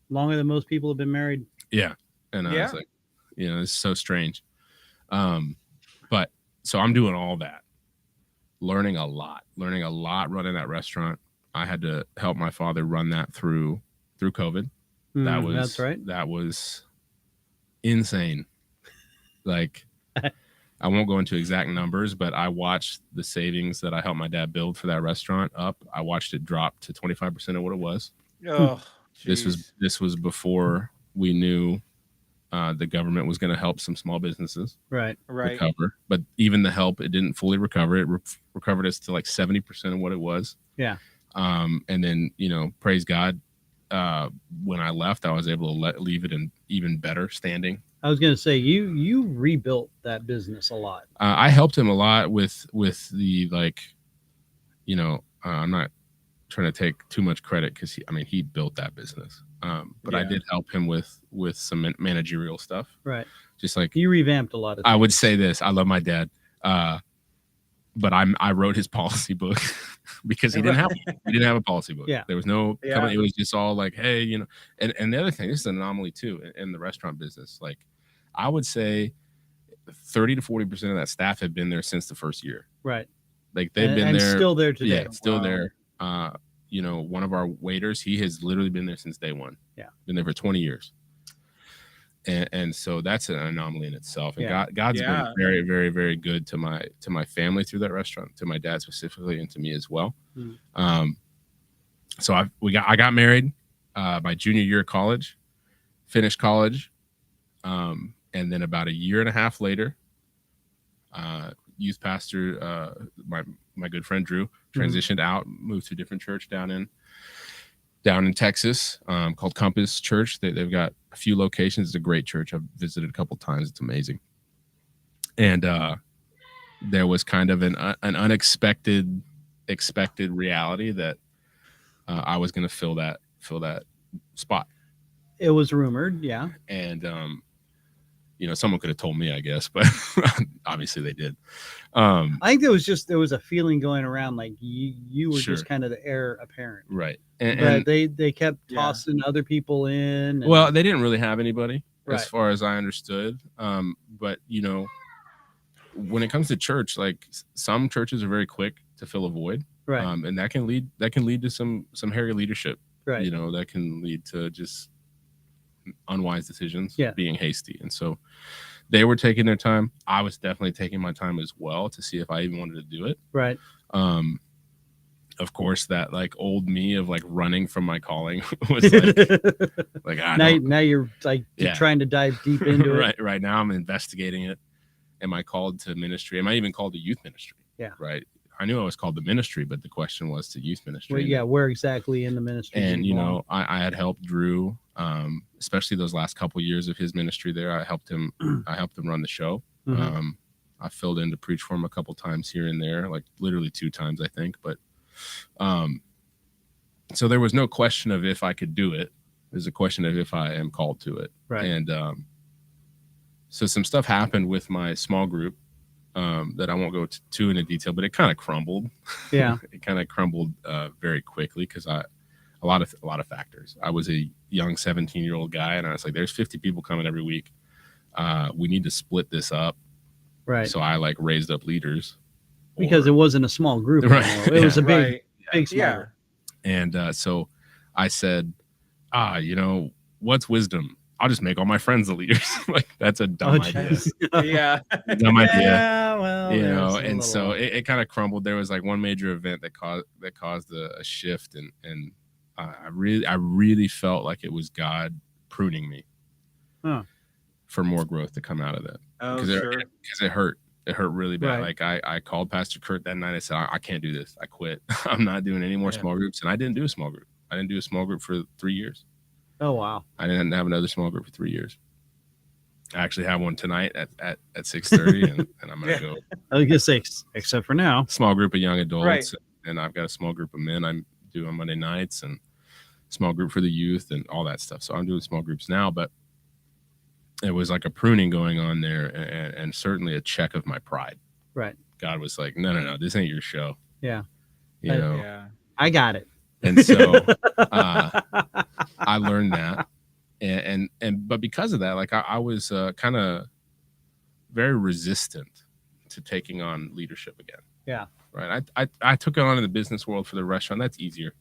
Longer than most people have been married. Yeah. And I was like, you know, it's so strange. But so I'm doing all that, learning a lot running that restaurant. I had to help my father run that through COVID. That's right. That was insane. Like, I won't go into exact numbers, but I watched the savings that I helped my dad build for that restaurant up. I watched it drop to 25% of what it was. Oh, This was before we knew the government was going to help some small businesses recover. But even the help, it didn't fully recover. It recovered us to like 70% of what it was. Yeah. And then, you know, praise God, when I left, I was able to leave it in even better standing. I was going to say, you rebuilt that business a lot. I helped him a lot with the, like, you know, I'm not trying to take too much credit because he built that business. But I did help him with some managerial stuff. Right. Just like you revamped a lot of things. I would say this. I love my dad. But I wrote his policy book because he didn't have a policy book. Yeah. There was no company. It was just all like, hey, you know, and the other thing, this is an anomaly too in the restaurant business. Like, I would say 30 to 40% of that staff had been there since the first year. Right. Like they've been there. Still there today. Yeah, still there. You know, one of our waiters, he has literally been there since day one. Yeah. Been there for 20 years. And so that's an anomaly in itself. And God's been very, very, very good to my family through that restaurant, to my dad specifically, and to me as well. So I got married my junior year of college, finished college, and then about a year and a half later, youth pastor, my good friend Drew, transitioned out, moved to a different church down in down in Texas, called Compass Church. They've got a few locations. It's a great church. I've visited a couple times. It's amazing. And there was kind of an unexpected reality that I was going to fill that spot. It was rumored, yeah. And someone could have told me, I guess, but obviously they did. I think there was a feeling going around like you were Sure. just kind of the heir apparent, Right. but And they kept tossing other people in. well, they didn't really have anybody, Right. as far as I understood. But when it comes to church, like some churches are very quick to fill a void, right, and that can lead to some hairy leadership. right, That can lead to just unwise decisions, Yeah. being hasty. And so they were taking their time. I was definitely taking my time as well to see if I even wanted to do it. right. Of course, that like old me of like running from my calling was like now you're like trying to dive deep into it. Right now I'm investigating it. Am I called to ministry? Am I even called to youth ministry? Yeah. Right. I knew I was called to ministry, but the question was to youth ministry. Well, yeah, where exactly in the ministry? And I had helped Drew, especially those last couple years of his ministry there. I helped him run the show. Mhm. I filled in to preach for him a couple times here and there, like literally 2 times, I think. But so there was no question of if I could do it. There's a question of if I am called to it. Right. And so some stuff happened with my small group that I won't go too into detail, but it kind of crumbled. Yeah. It kind of crumbled very quickly because a lot of factors. I was a young 17-year-old guy, and I was like, "There's 50 people coming every week. We need to split this up." Right. So I like raised up leaders Because it wasn't a small group. Right. Anymore. It was a big, Right. big small group. And so I said, what's wisdom? I'll just make all my friends the leaders. Like that's a dumb idea. Yeah. Dumb idea. Yeah, well, And so it kind of crumbled. There was like one major event that caused a shift, and I really felt like it was God pruning me for more growth to come out of that. Oh, Because sure. it hurt. It hurt really bad. Right. Like I called Pastor Kurt that night. I said, I can't do this. I quit. I'm not doing any more small groups. And I didn't do a small group. I didn't do a small group for 3 years. Oh, wow. I didn't have another small group for 3 years. I actually have one tonight at 6:30, and I'm gonna go I was gonna say, except for now. small group of young adults, Right. and I've got a small group of men I'm doing on Monday nights, and small group for the youth and all that stuff. So I'm doing small groups now, but it was like a pruning going on there, and certainly a check of my pride. Right. God was like, no, this ain't your show. Yeah. You know. Yeah. I got it. And so I learned that, but because of that, like I was kind of very resistant to taking on leadership again. Yeah. Right. I took it on in the business world for the restaurant. That's easier.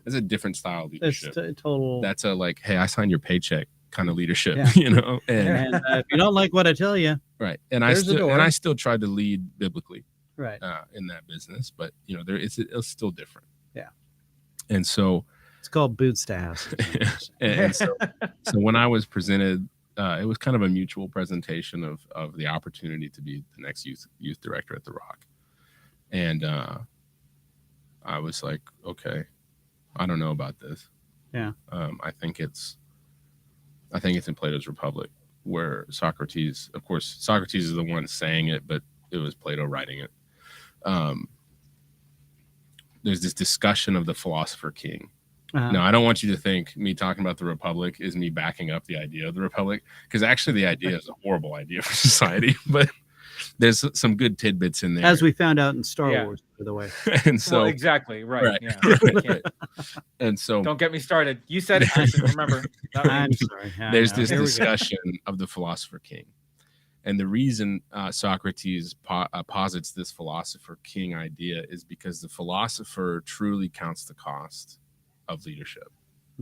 That's a different style of It's leadership. total. That's a like, hey, I signed your paycheck kind of leadership. Yeah. And And if you don't like what I tell you, right. And There's the door. I still tried to lead biblically right. in that business, but it's still different. Yeah. And so. It's called boots to ass. and so when I was presented, it was kind of a mutual presentation of the opportunity to be the next youth director at the Rock. And I was like, okay, I don't know about this. Yeah. I think it's in Plato's Republic, where Socrates, of course, Socrates is the one saying it, but it was Plato writing it. There's this discussion of the philosopher king. No, I don't want you to think me talking about the Republic is me backing up the idea of the Republic, because actually the idea is a horrible idea for society, but there's some good tidbits in there. As we found out in Star Yeah. Wars, by the way. And so, Well, exactly. Right. Yeah. right. And so Don't get me started. You said it. I should remember. Not me. I'm sorry. I there's know. this Here we go. discussion of the philosopher king. And the reason Socrates posits this philosopher king idea is because the philosopher truly counts the cost of leadership.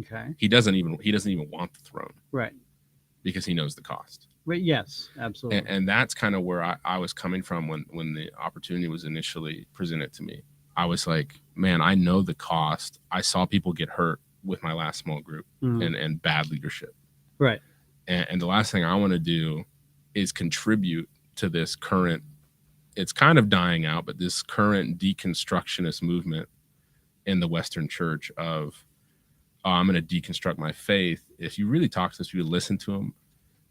Okay. He doesn't even want the throne Right. because he knows the cost. Right. Yes, absolutely. And that's kind of where I was coming from when the opportunity was initially presented to me. I was like, man, I know the cost. I saw people get hurt with my last small group Mhm. and bad leadership. Right. And the last thing I want to do is contribute to this current, it's kind of dying out, but this current deconstructionist movement in the Western church of oh, I'm going to deconstruct my faith. If you really talk to us, you listen to them,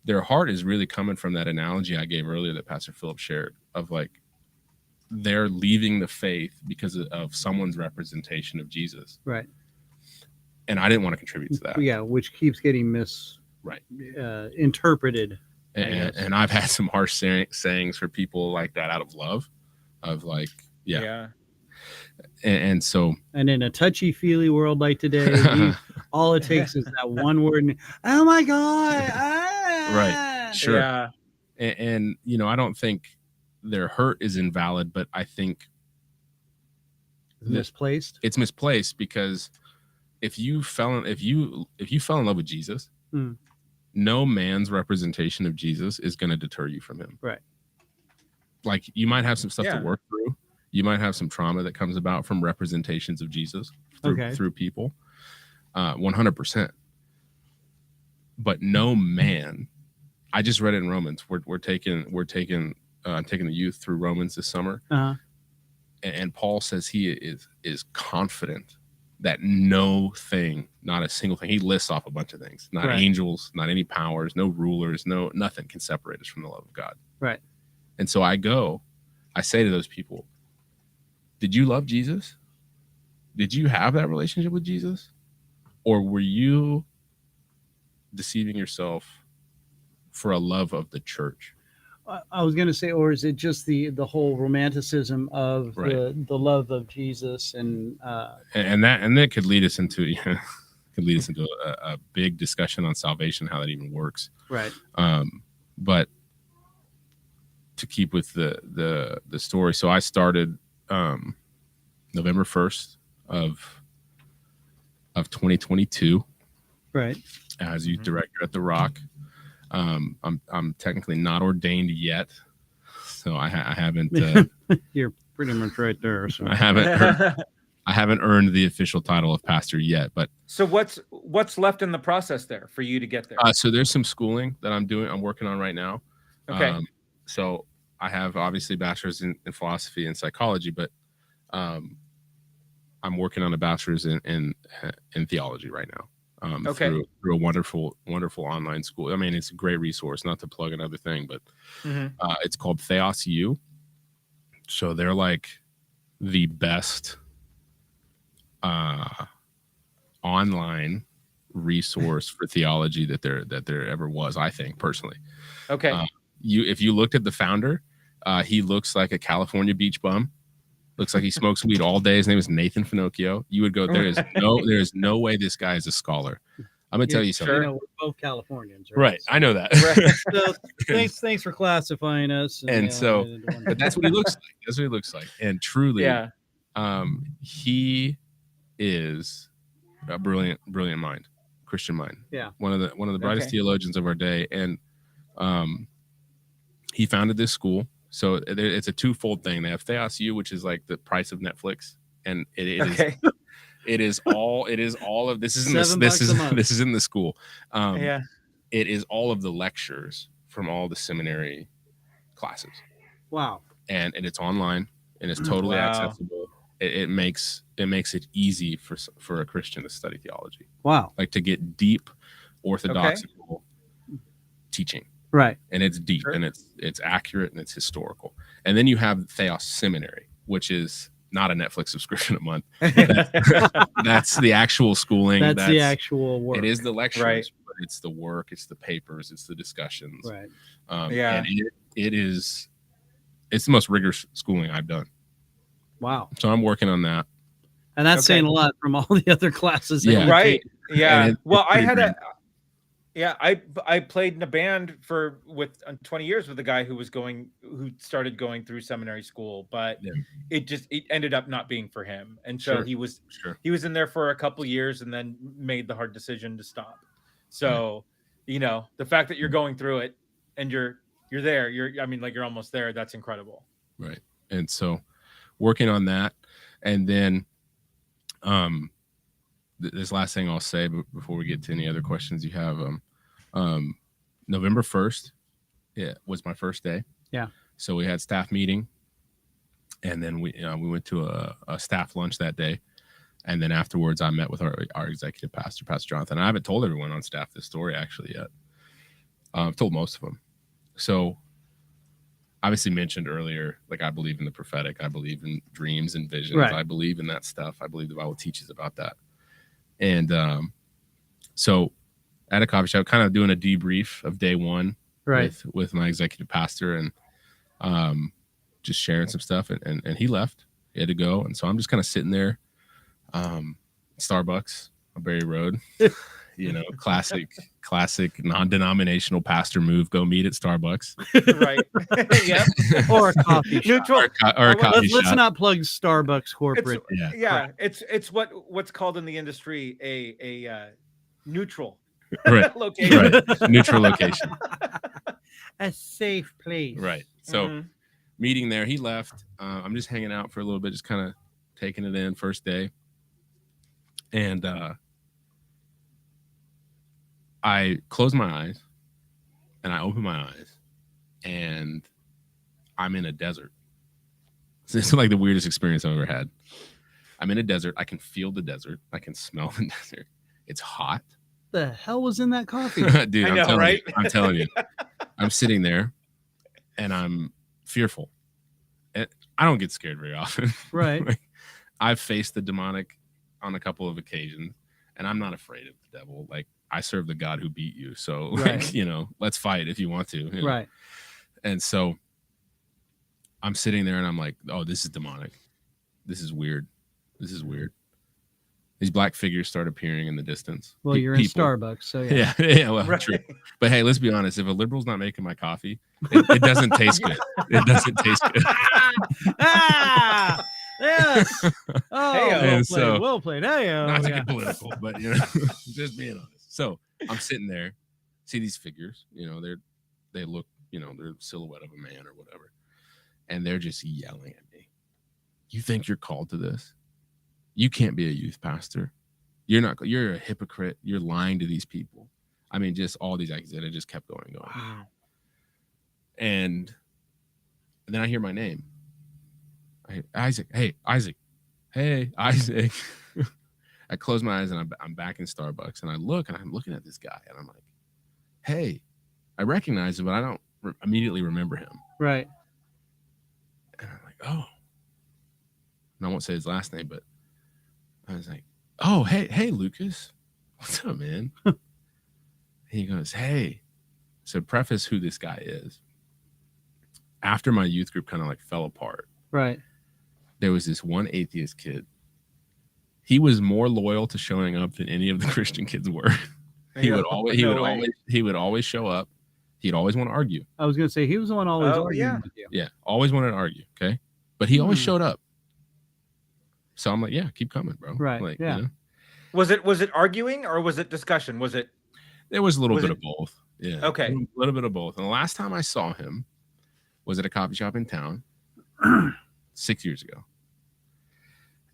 their heart is really coming from that analogy I gave earlier that Pastor Philip shared of like, they're leaving the faith because of someone's representation of Jesus. Right. And I didn't want to contribute to that. Yeah, which keeps getting interpreted. And I've had some harsh sayings for people like that out of love, of like, And so, and in a touchy-feely world like today, all it takes is that one word. And, oh my God! Right, sure. Yeah. And you know, I don't think their hurt is invalid, but I think misplaced. It's misplaced because if you fell in love with Jesus, no man's representation of Jesus is going to deter you from him. Right. Like you might have some stuff to work through. You might have some trauma that comes about from representations of Jesus through people. 100%. But no man, I just read it in Romans. We're taking the youth through Romans this summer. And Paul says he is confident that no thing, not a single thing. He lists off a bunch of things, not angels, not any powers, no rulers, nothing can separate us from the love of God. Right. And so I say to those people, did you love Jesus? Did you have that relationship with Jesus? Or were you deceiving yourself for a love of the church? I was going to say, or is it just the whole romanticism of the love of Jesus and that could lead us into a big discussion on salvation, how that even works. Right. But to keep with the story, so I started November 1st of 2022. Right. As youth director at the Rock. I'm technically not ordained yet, so I haven't. You're pretty much right there. So. I haven't earned the official title of pastor yet. But so what's left in the process there for you to get there? So there's some schooling that I'm working on right now. Okay. So I have obviously bachelor's in philosophy and psychology, but I'm working on a bachelor's in theology right now. Through a wonderful online school. I mean, it's a great resource, not to plug another thing, but it's called Theos U. So they're like the best online resource for theology that there ever was, I think, personally. Okay. If you looked at the founder, he looks like a California beach bum. Looks like he smokes weed all day. His name is Nathan Finocchio. You would go, there is no way this guy is a scholar. I'm gonna tell you something. You know, we're both Californians, right? I know that. So thanks for classifying us. But that's what he looks like. That's what he looks like. And truly, he is a brilliant mind, Christian mind. Yeah. One of the brightest theologians of our day. And he founded this school. So it's a twofold thing. They have Theos U, which is like the price of Netflix, and it is all of this is in the school. It is all of the lectures from all the seminary classes. Wow. And it's online and it's totally accessible. It makes it easy for a Christian to study theology. Wow. Like to get deep orthodoxical teaching. Right. And it's deep and it's accurate and it's historical. And then you have Theos Seminary, which is not a Netflix subscription a month. That's the actual schooling. That's the actual work. It is the lectures, but it's the work, it's the papers, it's the discussions. Right. And it's the most rigorous schooling I've done. Wow. So I'm working on that. And that's saying a lot from all the other classes. Right. Yeah. Well, I played in a band with 20 years with a guy who started going through seminary school, but it ended up not being for him. And so he was in there for a couple years and then made the hard decision to stop. So, the fact that you're going through it and you're there, you're almost there. That's incredible. Right. And so working on that. And then, this last thing I'll say before we get to any other questions you have, November 1st, was my first day. Yeah. So we had staff meeting, and then we went to a staff lunch that day, And then afterwards, I met with our executive pastor, Pastor Jonathan. I haven't told everyone on staff this story actually yet. I've told most of them. So obviously mentioned earlier, like I believe in the prophetic. I believe in dreams and visions. Right. I believe in that stuff. I believe the Bible teaches about that. And so at a coffee shop, kind of doing a debrief of day one with my executive pastor and just sharing some stuff. And he left. He had to go. And so I'm just kind of sitting there. Starbucks on Berry Road, classic non-denominational pastor move. Go meet at Starbucks, Right? Yep. Or a coffee shop. Neutral. or a coffee shop. Let's not plug Starbucks corporate. It's what's called in the industry a neutral Right. location. Right. Neutral location. A safe place. Right. So meeting there, he left. I'm just hanging out for a little bit, just kind of taking it in first day. And I close my eyes and I open my eyes and I'm in a desert. So this is like the weirdest experience I've ever had. I'm in a desert. I can feel the desert. I can smell the desert. It's hot. The hell was in that coffee? Dude, I'm telling you. I'm sitting there and I'm fearful. And I don't get scared very often. Right. Like, I've faced the demonic on a couple of occasions and I'm not afraid of the devil. Like, I serve the God who beat you. So, like, let's fight if you want to. Right. And so I'm sitting there and I'm like, oh, this is demonic. This is weird. This is weird. These black figures start appearing in the distance. Well, you're in Starbucks, so yeah. Yeah, well, true. But hey, let's be honest. If a liberal's not making my coffee, it doesn't taste good. It doesn't taste good. Yes. Oh, well played. Hey, not to get political, but just being honest. So I'm sitting there, see these figures. They look, they're a silhouette of a man or whatever, and they're just yelling at me. You think you're called to this? You can't be a youth pastor. You're a hypocrite. You're lying to these people. I mean, just all these accusations. It just kept going. Wow. And then I hear my name. Isaac. Hey, Isaac. Hey, Isaac. I close my eyes and I'm back in Starbucks and I look and I'm looking at this guy and I'm like, hey, I recognize him, but I don't immediately remember him. Right. And I'm like, oh. And I won't say his last name, but I was like, oh, hey, Lucas. What's up, man? He goes, hey. So preface who this guy is. After my youth group kind of like fell apart. Right. There was this one atheist kid. He was more loyal to showing up than any of the Christian kids were. He would always show up. He'd always want to argue. I was going to say he was the one always arguing with you. Yeah, always wanted to argue, okay? But he always showed up. So I'm like, yeah, keep coming, bro. Right. Like, yeah. Was it arguing or was it discussion? There was a little bit of both. Yeah. Okay. A little bit of both. And the last time I saw him was at a coffee shop in town 6 years ago.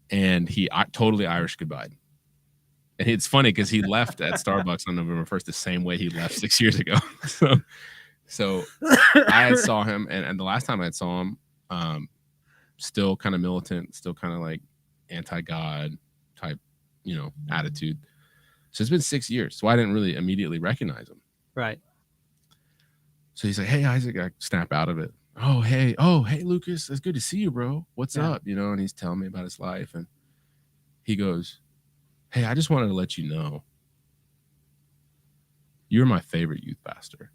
And he totally Irish goodbye. And it's funny because he left at Starbucks on November 1st the same way he left 6 years ago. So I saw him, and the last time I saw him, still kind of militant, still kind of like anti-God type, attitude. So it's been 6 years. So I didn't really immediately recognize him. Right. So he's like, hey, Isaac, I snap out of it. Oh, hey, Lucas, it's good to see you, bro. What's up? And he's telling me about his life. And he goes, hey, I just wanted to let you know you're my favorite youth pastor.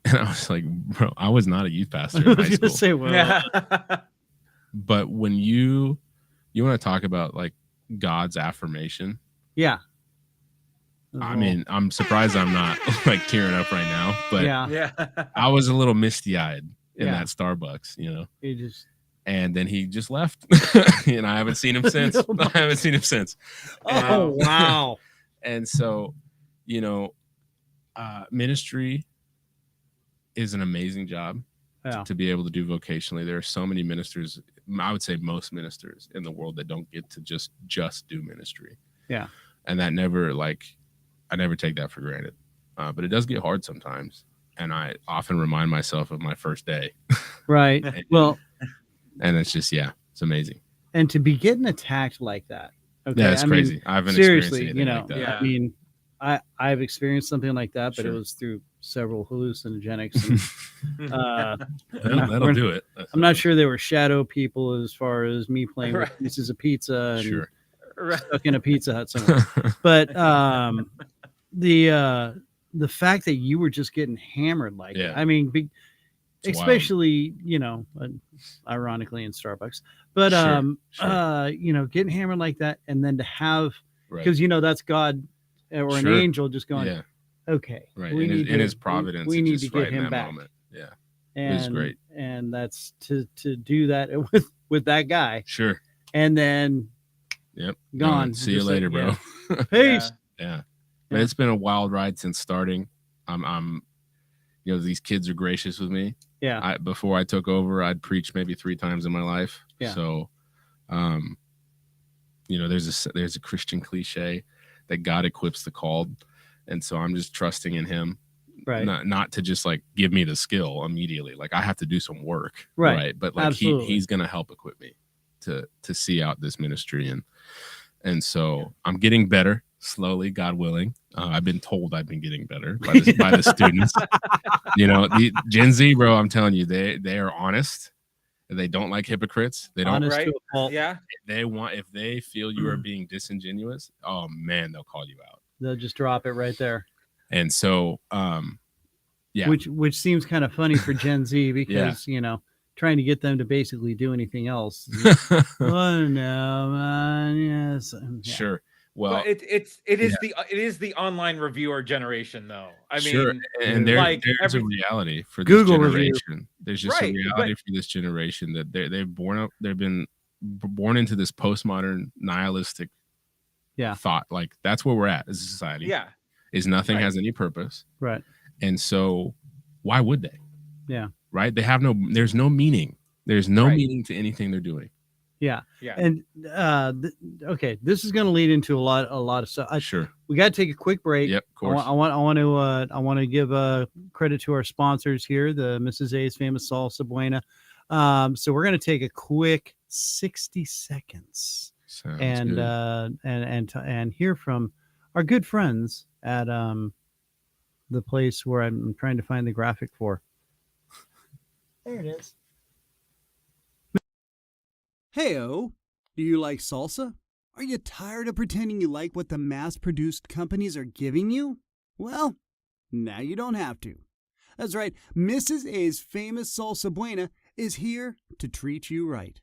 And I was like, bro, I was not a youth pastor in high school. Say, well. But when you want to talk about like God's affirmation. Yeah. I mean, I'm surprised I'm not like tearing up right now, but yeah. I was a little misty-eyed in that Starbucks, and then he just left and I haven't seen him since. Oh, wow. And so, ministry is an amazing job to be able to do vocationally. There are so many ministers, I would say most ministers in the world that don't get to just do ministry. Yeah. And that I never take that for granted. But it does get hard sometimes. And I often remind myself of my first day. Right. And it's just, it's amazing. and to be getting attacked like that. Okay. Yeah, it's I mean, crazy. I haven't seriously, experienced you anything know, like that. Yeah. I mean, I've experienced something like that, but it Sure. was through several hallucinogenics. And, That'll do it. I'm not sure they were shadow people as far as me playing with Right. pieces of pizza and Sure. Right. stuck in a Pizza Hut somewhere. But the fact that you were just getting hammered like Yeah. that, I mean, It's especially you know, ironically in Starbucks, but Sure. you know, getting hammered like that, and then to have Right. because you know that's God or an Sure. angel just going, Yeah. okay, Right. we need In to- his providence, we it's need just to get right in him that back. moment. Yeah. And, was great. and that's to do that with that guy, Sure. and then Yep. gone. See you Just later, like, bro. peace. Yeah. But Yeah. it's been a wild ride since starting. I'm you know, these kids are gracious with me. Yeah. Before I took over, I'd preached maybe 3 times in my life. Yeah. So, you know, there's a Christian cliche that God equips the called, and so I'm just trusting in Him, Right. not to just like give me the skill immediately. Like I have to do some work, Right. But like Absolutely. he's gonna help equip me to see out this ministry, and so I'm getting better slowly, God willing. I've been told I've been getting better by the students. You know, the Gen Z, bro. I'm telling you, they are honest. They don't like hypocrites. They don't. Honest Right. to a fault. Yeah. If they feel you are being disingenuous, oh man, they'll call you out. They'll just drop it right there. And so, yeah, Which seems kind of funny for Gen Z because you know, trying to get them to basically do anything else. Oh no, man, yes. Yeah. Sure. Well, But it is the online reviewer generation though. I sure. mean, And like there's a reality for this Google review. generation. There's just Right, a reality for this generation that they've been born into this postmodern nihilistic thought. Like that's where we're at as a society. yeah. Is nothing Right. has any purpose. Right. And so why would they? Yeah. Right? There's no meaning. There's no Right. meaning to anything they're doing. Yeah. Yeah. And okay, this is going to lead into a lot of stuff. Sure. We got to take a quick break. Yep, of course. I want to give credit to our sponsors here, the Mrs. A's famous salsa buena. So we're going to take a quick 60 seconds Sounds and good. and hear from our good friends at the place where I'm trying to find the graphic for. There it is. Heyo, do you like salsa? Are you tired of pretending you like what the mass-produced companies are giving you? Well, now you don't have to. That's right, Mrs. A's famous salsa buena is here to treat you right.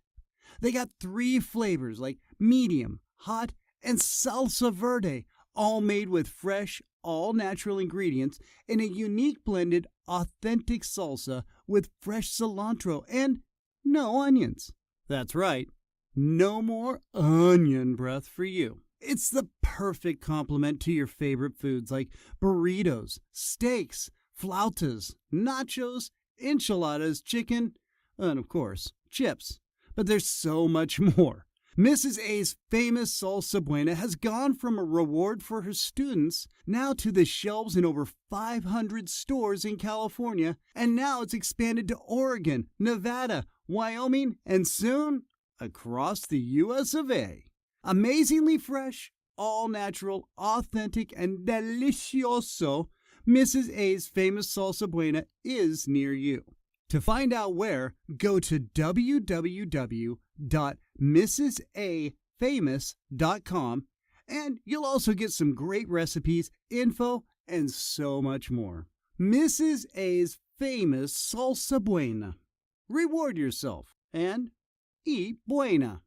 They got 3 flavors like medium, hot, and salsa verde, all made with fresh, all-natural ingredients in a unique blended, authentic salsa with fresh cilantro and no onions. That's right, no more onion breath for you. It's the perfect complement to your favorite foods like burritos, steaks, flautas, nachos, enchiladas, chicken, and of course, chips. But there's so much more. Mrs. A's famous salsa buena has gone from a reward for her students now to the shelves in over 500 stores in California, and now it's expanded to Oregon, Nevada, Wyoming, and soon across the US of A. Amazingly fresh, all-natural, authentic, and delicioso, Mrs. A's famous salsa buena is near you. To find out where, go to www.mrsafamous.com, and you'll also get some great recipes, info, and so much more. Mrs. A's famous salsa buena. Reward yourself and eat buena.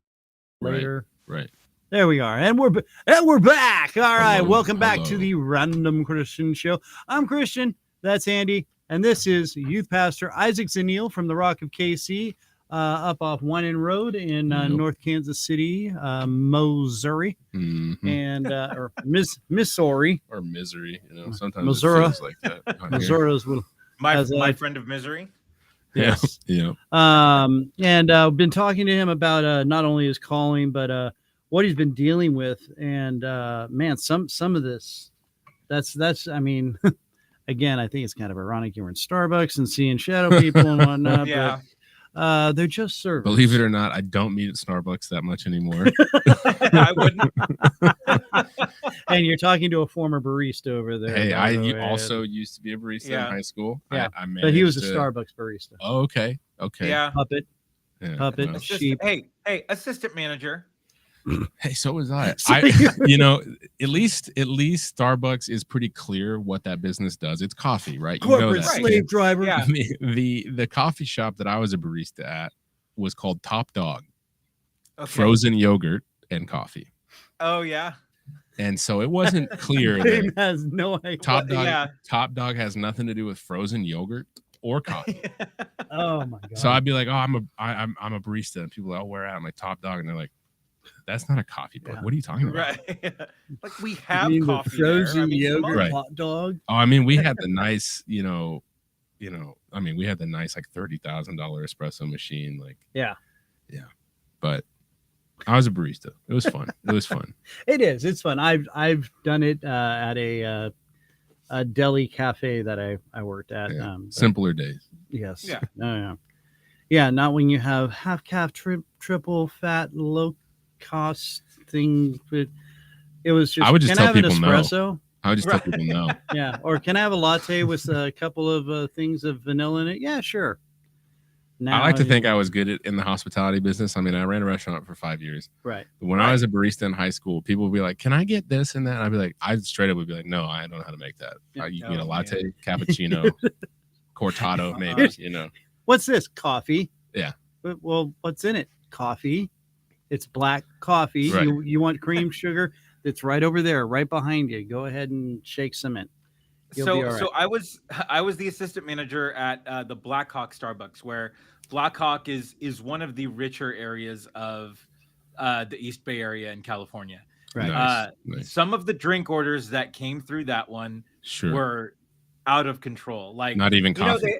Later. Right. There we are, and we're back. All right, Hello, welcome back to hello. the Random Christian Show. I'm Christian. That's Andy, and this is Youth Pastor Isaac Zenil from the Rock of KC, up off One End Road in North Kansas City, Missouri, Mhm. and or Missouri. Or misery, you know. Sometimes Missouri. it feels like that. out here. Missouri's will. My As my I- friend of misery. Yes. Yeah. And I've been talking to him about not only his calling, but what he's been dealing with. And man, some of this, that's I mean, again, I think it's kind of ironic. You were in Starbucks and seeing shadow people and whatnot. Yeah. They're just servers. Believe it or not, I don't meet at Starbucks that much anymore. I wouldn't. And you're talking to a former barista over there. Hey, by the I way. also used to be a barista Yeah. in high school. Yeah, I but he was a managed to- Starbucks barista. Oh, okay. Yeah. Puppet. Yeah, Puppet. well. Sheep. Hey, assistant manager. Hey, so was I. So You know, at least Starbucks is pretty clear what that business does. It's coffee, right? You know Corporate that. slave driver. Yeah. The coffee shop that I was a barista at was called Top Dog, Okay. frozen yogurt and coffee. Oh yeah. And so it wasn't clear Dave that has no idea. Top Dog has nothing to do with frozen yogurt or coffee. Oh my god. So I'd be like, oh, I'm a barista, and people are like, oh, where at? I'm like, Top Dog, and they're like, that's not a coffee book. Yeah. What are you talking about? Right. Like we You have mean the coffee frozen there. I mean, come yogurt on. Right. hot dog. Oh, I mean, we had the nice, I mean, we had the nice like $30,000 espresso machine, like, Yeah. but I was a barista. It was fun. It was fun. It is. It's fun. I've done it at a deli cafe that I worked at. Yeah. But Simpler days. yes. Yeah. Yeah. Not when you have half calf, triple fat, low cost thing. But it was just. I would just can tell I have an people no. espresso? I would just tell people no. Yeah. Or can I have a latte with a couple of things of vanilla in it? Yeah, sure. I like to think I was good in the hospitality business. I mean, I ran a restaurant for 5 years. Right. But when I was a barista in high school, people would be like, "Can I get this and that?" And I'd be like, I straight up would be like, "No, I don't know how to make that. You can get a latte, cappuccino, cortado, maybe. What's this? Coffee. Yeah. Well, what's in it? Coffee. It's black coffee. Right. You want cream sugar? It's right over there, right behind you. Go ahead and shake some in. You'll be all right. So I was the assistant manager at the Blackhawk Starbucks, where Blackhawk is one of the richer areas of the East Bay area in California. Right. Nice. Some of the drink orders that came through that one Sure. were out of control. Like Not even coffee.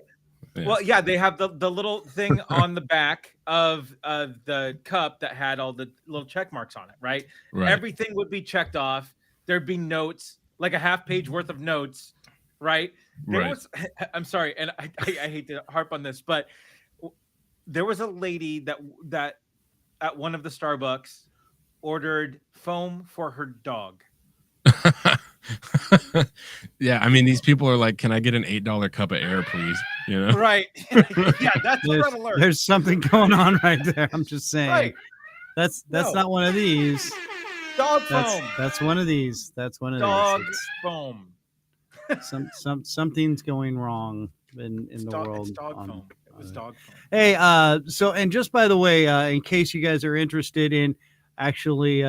They have the little thing on the back of the cup that had all the little check marks on it, right? Right. Everything would be checked off. There'd be notes, like a half page worth of notes, right? I'm sorry, and I hate to harp on this, but there was a lady that at one of the Starbucks ordered foam for her dog. Yeah, I mean, these people are like, "Can I get an $8 cup of air, please?" Right. Yeah, that's a red alert. There's something going on right there. I'm just saying. Right. That's No. not one of these. Dog foam. That's one of these. That's one of Dog these. foam. Something's going wrong in the world. It's dog foam. It was dog foam. Hey, so, and just by the way, in case you guys are interested in actually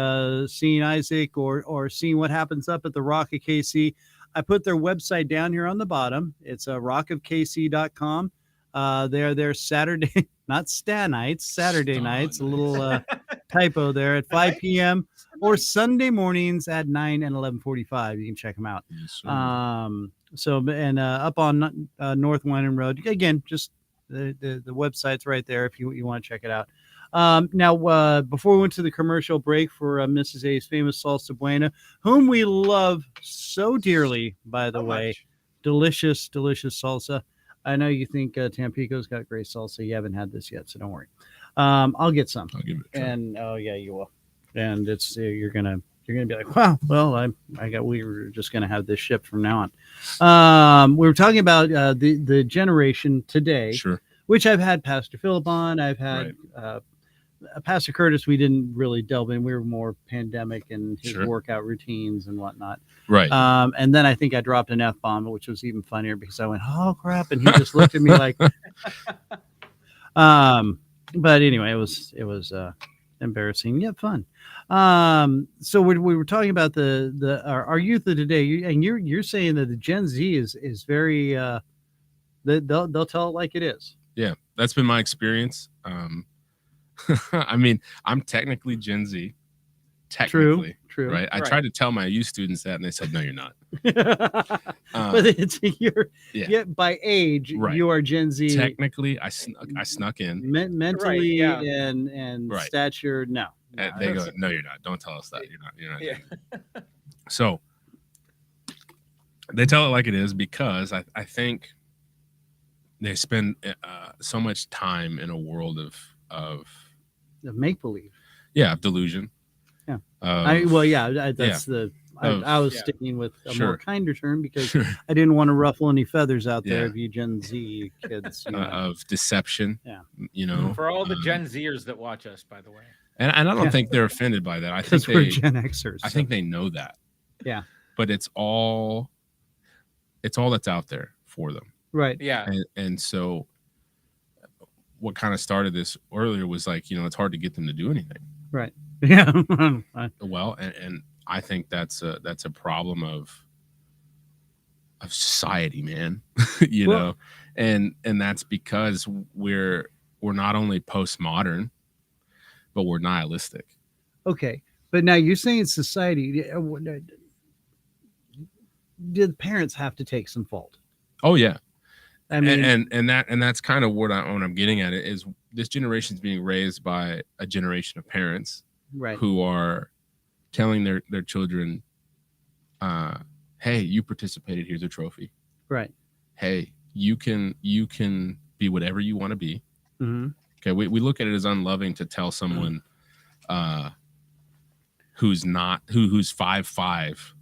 seeing Isaac or seeing what happens up at the Rock of KC, I put their website down here on the bottom. It's rockofkc.com. They're there Saturday, not nights, Saturday nights. A little typo there at 5 p.m. or Sunday mornings at 9 and 11:45. You can check them out. Yes, sir. So, and up on North Wyndham Road, again, just the website's right there if you want to check it out. Now, before we went to the commercial break for Mrs. A's famous salsa buena, whom we love so dearly, by the way, much. delicious salsa. I know you think Tampico's got great salsa. You haven't had this yet, so don't worry. I'll get some. I'll give it a try. And oh yeah, you will. And it's you're gonna be like, wow. Well, we were just gonna have this shipped from now on. We were talking about the generation today, Sure. which I've had Pastor Philip on. I've had Pastor Curtis. We didn't really delve in. We were more pandemic and his Sure. workout routines and whatnot. Right. And then I think I dropped an F-bomb, which was even funnier because I went, oh crap. And he just looked at me like, but anyway, it was embarrassing yet fun. So we were talking about our youth of today, and you're saying that the Gen Z is very, they'll tell it like it is. Yeah, that's been my experience. I mean, I'm technically Gen Z. Technically. True. Right. I tried to tell my youth students that, and they said, "No, you're not." But it's yet by age, Right. you are Gen Z. Technically, I snuck in. Mentally Right, and Right. stature, no. And they go, "No, you're not. Don't tell us that. You're not." Yeah. So they tell it like it is because I think they spend so much time in a world of make believe. Yeah, delusion. Yeah. Of, That's yeah, the. I was yeah. sticking with a Sure. more kinder term because Sure. I didn't want to ruffle any feathers out there Yeah. of you Gen Z kids. You know. of deception. Yeah. You know, For all the Gen Zers that watch us, by the way. and I don't Yeah. think they're offended by that. I think Because we're they, Gen Xers. I think they know that. Yeah. But it's all that's out there for them. Right. Yeah. And so what kind of started this earlier was like, it's hard to get them to do anything. Right. Yeah. Well, and I think that's a problem of society, man. you Well- know, and that's because we're not only postmodern, but we're nihilistic. Okay. But now you're saying society. Did parents have to take some fault? Oh yeah. I mean, and that's kind of what I'm getting at. It is this generation is being raised by a generation of parents right. who are telling their children, hey, you participated, here's a trophy. Right. Hey, you can be whatever you want to be. Mm-hmm. Okay, we look at it as unloving to tell someone who's 5'5",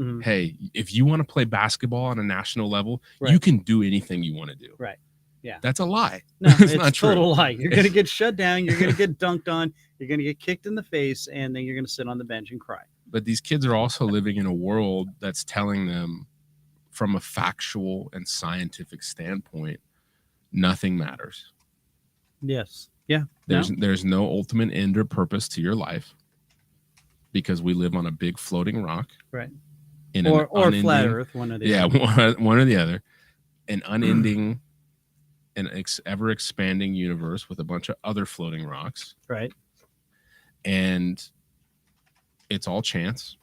Mm-hmm. hey, if you want to play basketball on a national level, Right. you can do anything you want to do. Right. Yeah. That's a lie. No, It's it's not a true. total lie. You're going to get shut down. You're going to get dunked on. You're going to get kicked in the face, and then you're going to sit on the bench and cry. But these kids are also living in a world that's telling them from a factual and scientific standpoint, nothing matters. Yes. Yeah. There's no ultimate end or purpose to your life because we live on a big floating rock. Right. In or unending, flat Earth, one or the yeah, other. one or the other. An unending and ever expanding universe with a bunch of other floating rocks. Right. And it's all chance.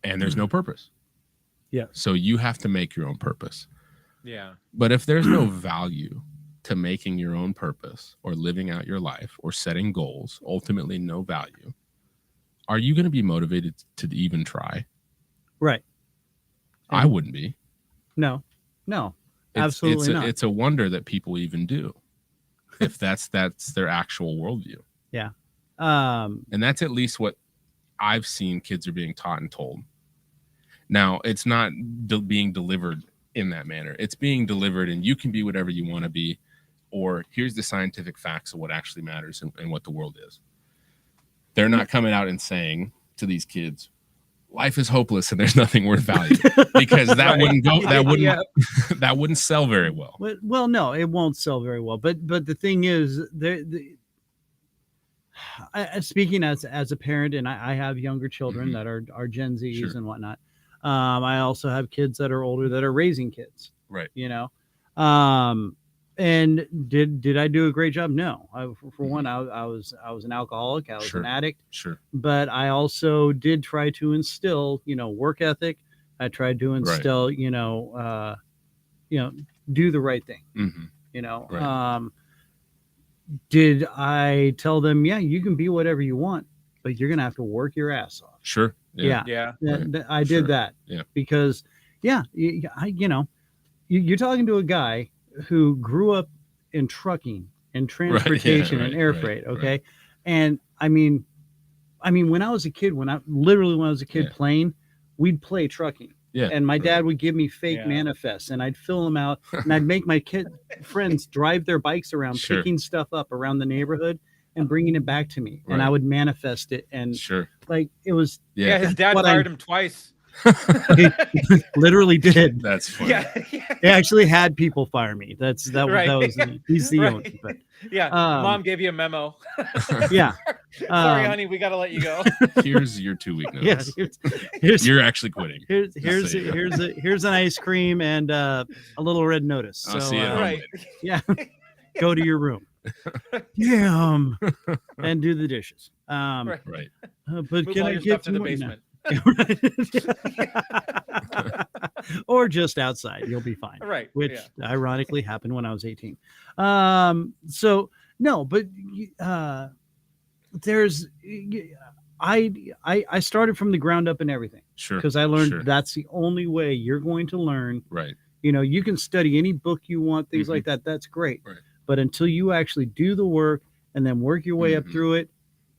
And there's no purpose. Yeah. So you have to make your own purpose. Yeah. But if there's no value to making your own purpose or living out your life or setting goals, ultimately no value, are you going to be motivated to even try? Right. I wouldn't be. No, absolutely not. It's a wonder that people even do, if that's their actual worldview. Yeah. And that's at least what I've seen kids are being taught and told. Now, it's not being delivered in that manner. It's being delivered and you can be whatever you want to be, or here's the scientific facts of what actually matters and what the world is. They're not coming out and saying to these kids, life is hopeless and there's nothing worth value, because that Right. wouldn't go, that wouldn't, Yeah. that wouldn't sell very well. Well, no, it won't sell very well. But the thing is, speaking as a parent, and I have younger children that are Gen Zs Sure. and whatnot. I also have kids that are older that are raising kids. Right. You know, and did I do a great job? No. For one, I was an alcoholic. I was Sure. an addict. Sure. But I also did try to instill, work ethic. I tried to instill, do the right thing. Mm-hmm. Right. Did I tell them, yeah, you can be whatever you want, but you're gonna have to work your ass off? Sure. Yeah. Yeah. I did Sure. that. Yeah. Because you're talking to a guy who grew up in trucking and transportation and air freight. Okay. Right. And I mean, when I was a kid, when I was a kid Yeah. playing, we'd play trucking. Yeah. And my dad Right. would give me fake Yeah. manifests, and I'd fill them out, and I'd make my kid friends drive their bikes around, Sure. picking stuff up around the neighborhood and bringing it back to me. And I Right. would manifest it, and Sure. like it was Yeah. Yeah. His dad what fired him twice. literally did. That's funny. Yeah. He actually had people fire me. That Right. was he's the Right. owner, but Yeah. Mom gave you a memo. yeah. Sorry, honey, we got to let you go. Here's your 2-week Yeah, notice. here's You're actually quitting. here's so you know. here's an ice cream and a little red notice. I'll So see you at home right. later. yeah, go to your room. Yeah, and do the dishes. Right. Right. But Move can all I your get stuff to the some- basement. or just outside, you'll be fine. Right. Which Yeah. ironically happened when I was 18. So no, but there's I started from the ground up in everything, Sure. because I learned Sure. that's the only way you're going to learn. Right. You can study any book you want, things like that. That's great. Right. But until you actually do the work and then work your way up through it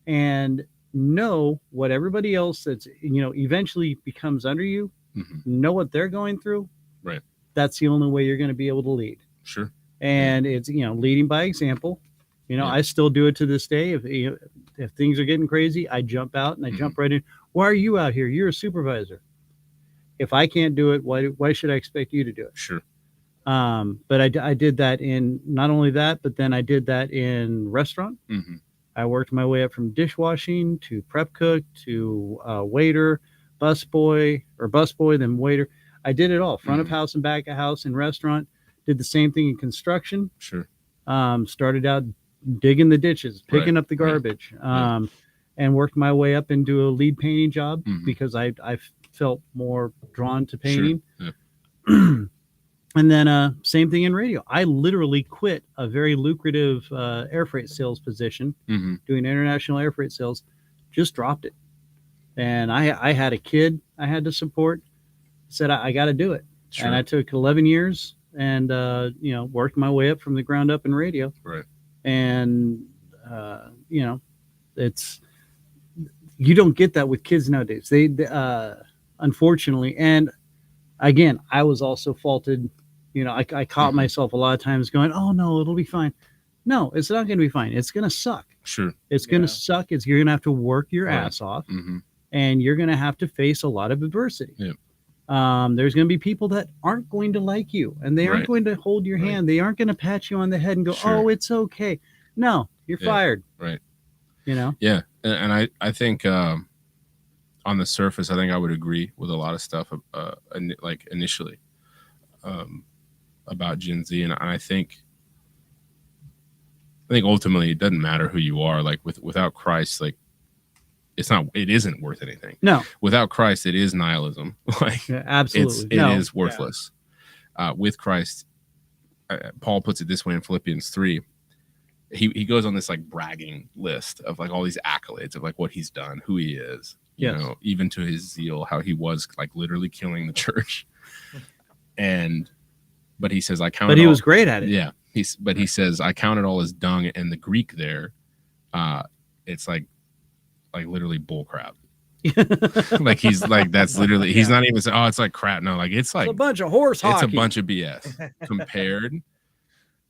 and know what everybody else that's, eventually becomes under you, know what they're going through. Right. That's the only way you're going to be able to lead. Sure. And it's, leading by example. I still do it to this day. If things are getting crazy, I jump out and I jump right in. Why are you out here? You're a supervisor. If I can't do it, why should I expect you to do it? Sure. But I did that in not only that, but then I did that in restaurant. I worked my way up from dishwashing to prep cook to waiter, busboy, then waiter. I did it all, front of house and back of house in restaurant. Did the same thing in construction. Sure. Started out digging the ditches, picking up the garbage, and worked my way up into a lead painting job because I felt more drawn to painting. Sure. Yeah. And then same thing in radio. I literally quit a very lucrative air freight sales position, doing international air freight sales, just dropped it. And I had a kid I had to support, said I got to do it. Sure. And I took 11 years and, worked my way up from the ground up in radio. Right. And, you don't get that with kids nowadays. They unfortunately, and again, I was also faulted. I caught myself a lot of times going, oh no, it'll be fine. No, it's not going to be fine. It's going to suck. Sure. It's going to suck. You're going to have to work your ass off, and you're going to have to face a lot of adversity. Yeah. There's going to be people that aren't going to like you, and they aren't going to hold your hand. They aren't going to pat you on the head and go, oh, it's okay. No, you're fired. Right. Yeah. And I think on the surface, I think I would agree with a lot of stuff like initially about Gen Z. And I think ultimately it doesn't matter who you are. Like without Christ, like it isn't worth anything. No. Without Christ, it is nihilism. Like absolutely. It is worthless. With Christ, Paul puts it this way in Philippians 3. He goes on this like bragging list of like all these accolades of like what he's done, who he is, you know, even to his zeal, how he was like literally killing the church. But he says, I count. But he was great at it. Yeah. He says, I count it all as dung. And the Greek there, it's like literally bull crap. Like he's like, that's literally, he's not even saying, oh, it's like crap. No, like it's like a bunch of horse hockey. It's a bunch of BS compared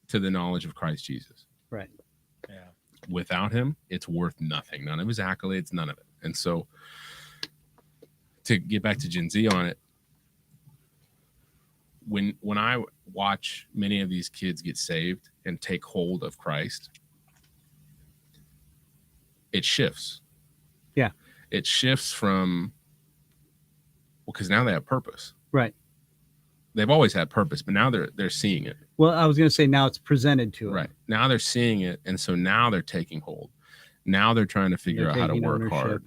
to the knowledge of Christ Jesus. Right. Yeah. Without him, it's worth nothing. None of his accolades, none of it. And so to get back to Gen Z on it, when I watch many of these kids get saved and take hold of Christ, it shifts. Yeah. It shifts from, because now they have purpose. Right. They've always had purpose, but now they're seeing it. Well, I was going to say now it's presented to them. Right. Now they're seeing it. And so now they're taking hold. Now they're trying to figure out how to work hard.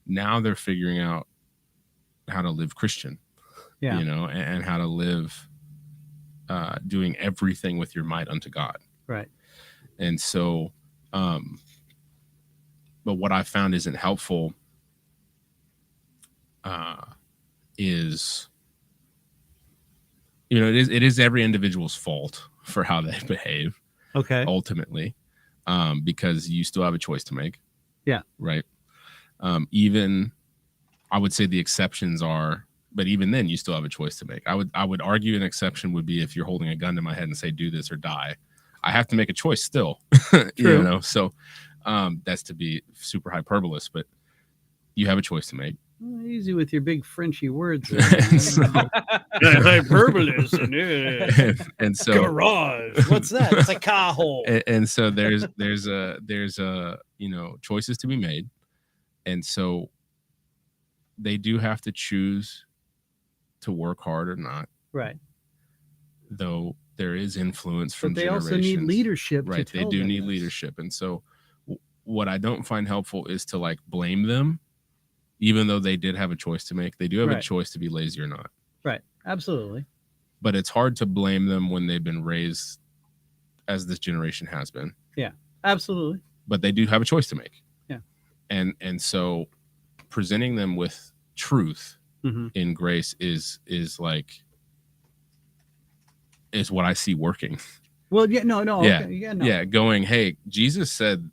Now they're figuring out how to live Christian, and how to live doing everything with your might unto God. Right. And so, but what I found isn't helpful is, it is every individual's fault for how they behave. Okay. Ultimately, because you still have a choice to make. Yeah. Right. Even I would say the exceptions are, but even then you still have a choice to make. I would argue an exception would be if you're holding a gun to my head and say, do this or die. I have to make a choice still. True. So that's to be super hyperbolous, but you have a choice to make. Easy with your big Frenchy words. Hyperbolous. And so garage. What's that? It's a car hole. And so there's choices to be made. And so they do have to choose to work hard or not. Right. Though there is influence from but they generations. also need leadership. Right. They do need leadership. And so what I don't find helpful is to like blame them, even though they did have a choice to make. They do have a choice to be lazy or not. Right. Absolutely. But it's hard to blame them when they've been raised as this generation has been. Yeah, absolutely. But they do have a choice to make. Yeah. And so presenting them with truth in grace is like is what I see working. Well, yeah, no, Yeah. okay, yeah, no, Yeah, going, hey, Jesus said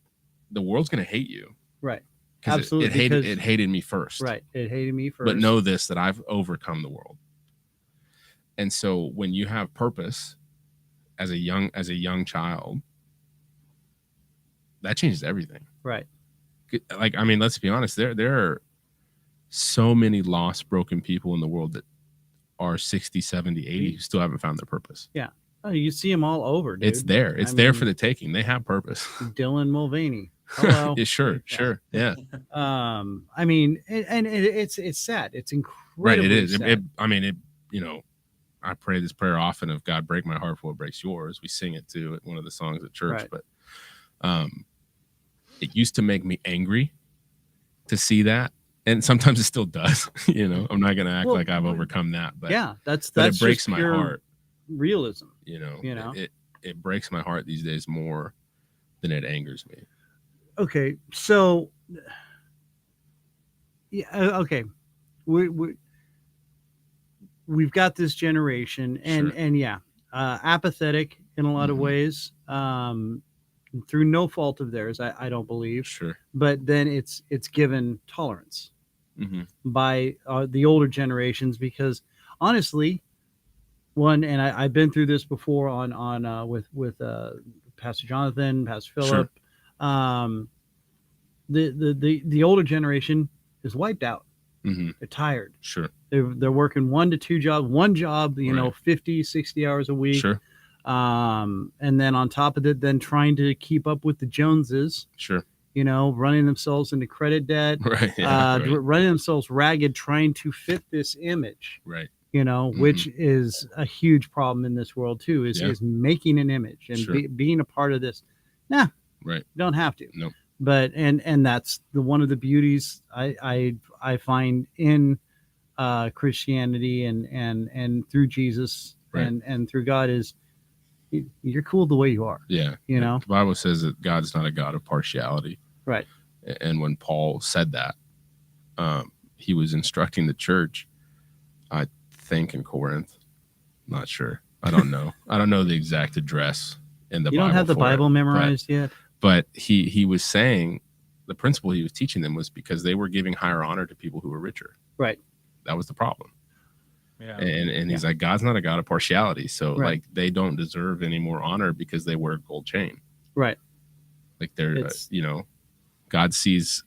the world's going to hate you. right, Because absolutely, it hated me first. right, it hated me first, But know this, that I've overcome the world. And so when you have purpose as a young child, that changes everything. right, Like, I mean, let's be honest, there are so many lost, broken people in the world that are 60, 70, 80 who still haven't found their purpose. yeah. Oh, you see them all over, dude. It's there. It's I there mean, for the taking. They have purpose. Dylan Mulvaney. Hello. Yeah, sure. Yeah. I mean, it's sad. It's incredibly Right. It is. sad. I pray this prayer often of God, break my heart for what breaks yours. We sing it too at one of the songs at church, Right. but it used to make me angry to see that. And sometimes it still does, I'm not going to act like I've overcome that, but yeah, that's it breaks just my pure heart. realism. It breaks my heart these days more than it angers me. Okay, so yeah, okay, we've got this generation, and Sure. apathetic in a lot of Mhm. ways, through no fault of theirs, I don't believe. Sure. But then it's given tolerance Mm-hmm. by the older generations, because honestly, and I've been through this before on with Pastor Jonathan, Pastor Philip. The older generation is wiped out. Mm-hmm. They're tired. Sure. They're working 1 to 2 jobs, one job, Right. 50, 60 hours a week. Sure. And then on top of it, then trying to keep up with the Joneses, Sure. running themselves into credit debt, Right. Yeah, right. running themselves ragged, trying to fit this image, Right. which is a huge problem in this world too, is making an image and Sure. being a part of this. Nah, Right. you don't have to. Nope. But and that's one of the beauties I find in Christianity and through Jesus, Right. and through God, is you're cool the way you are. Yeah. The Bible says that God's not a God of partiality. Right. And when Paul said that, he was instructing the church, I think in Corinth. Not sure. I don't know. I don't know the exact address in the Bible. You don't have the Bible memorized yet? But he was saying the principle he was teaching them was because they were giving higher honor to people who were richer. Right. That was the problem. Yeah. And he's like, God's not a God of partiality. So Right. like they don't deserve any more honor because they wear a gold chain. Right. Like they're, God sees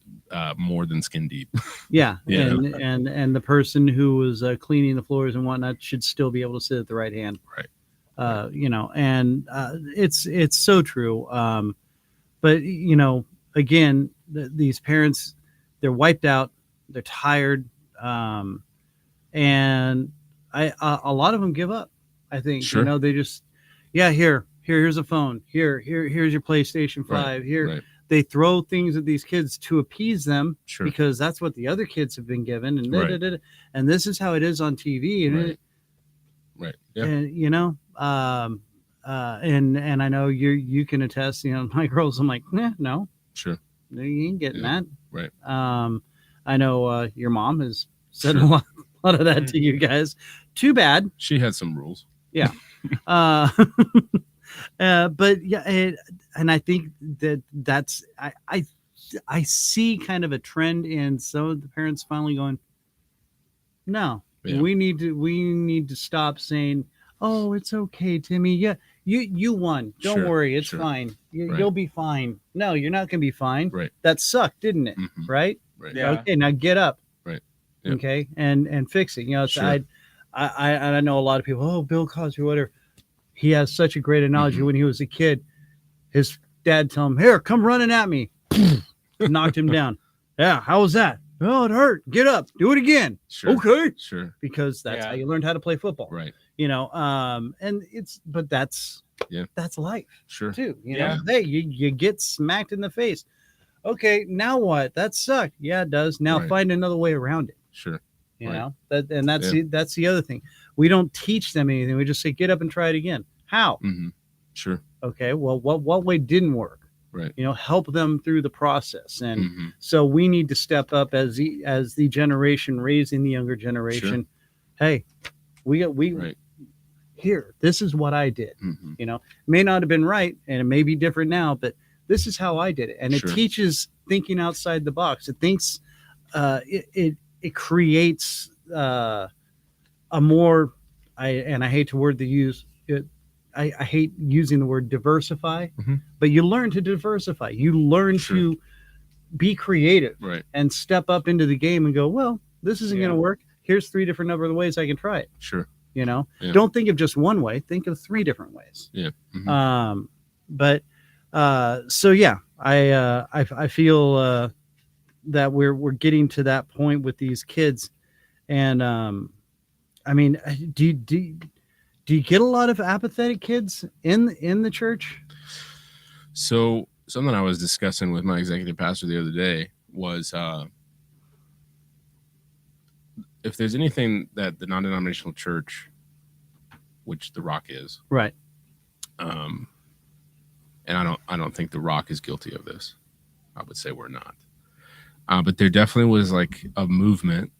more than skin deep. Yeah. Yeah. And the person who was cleaning the floors and whatnot should still be able to sit at the right hand. Right. It's so true. But again, these parents, they're wiped out, they're tired, and a lot of them give up. I think Sure. they just here's a phone, here's your PlayStation 5, here. Right. They throw things at these kids to appease them, Sure. because that's what the other kids have been given, and Right. and this is how it is on TV, and Right. Right. Yeah. and and I know you can attest. My girls, I'm like, no, Sure. you ain't getting that. Right. I know your mom has said Sure. a lot of that to you guys. Too bad. She had some rules. Yeah. But yeah, and I think that's I see kind of a trend in some of the parents finally going, no, Yeah. we need to stop saying, oh, it's okay, Timmy. Yeah, you won. Don't Sure, worry, it's sure. fine. Right. You'll be fine. No, you're not gonna be fine. Right. That sucked, didn't it? Mhm. Right? Right. Yeah. Okay, now get up. Right. Yep. Okay, and fix it. Sure. I know a lot of people. Oh, Bill Cosby, whatever. He has such a great analogy. Mhm. When he was a kid, his dad told him, "Here, come running at me." Knocked him down. Yeah, how was that? Oh, it hurt. Get up. Do it again. Sure. Okay. Sure. Because that's Yeah. how you learned how to play football. Right. And that's life Sure. too. Yeah. Hey, you get smacked in the face. Okay, now what? That sucked. Yeah, it does. Now Right. find another way around it. Sure. You Right. know that's the other thing. We don't teach them anything. We just say, get up and try it again. How? Mm-hmm. Sure. Okay. Well, what way didn't work? Right. Help them through the process. And Mhm. so we need to step up as the generation raising the younger generation. Hey, we Right. here, this is what I did. Mm-hmm. You know, it may not have been right, and it may be different now, but this is how I did it. And Sure. it teaches thinking outside the box. It thinks, it creates a more, I hate to word the use it. I hate using the word diversify, Mhm. but you learn to diversify. You learn Sure. to be creative Right. and step up into the game and go, well, this isn't Yeah. going to work. Here's 3 different other ways I can try it. Sure. You know, Yeah. don't think of just one way. Think of 3 different ways. Yeah. Mhm. So yeah, I feel that we're getting to that point with these kids, and I mean, do you get a lot of apathetic kids in the church? So something I was discussing with my executive pastor the other day was if there's anything that the non-denominational church, which the Rock is, Right. and I don't think the Rock is guilty of this. I would say we're not. But there definitely was like a movement,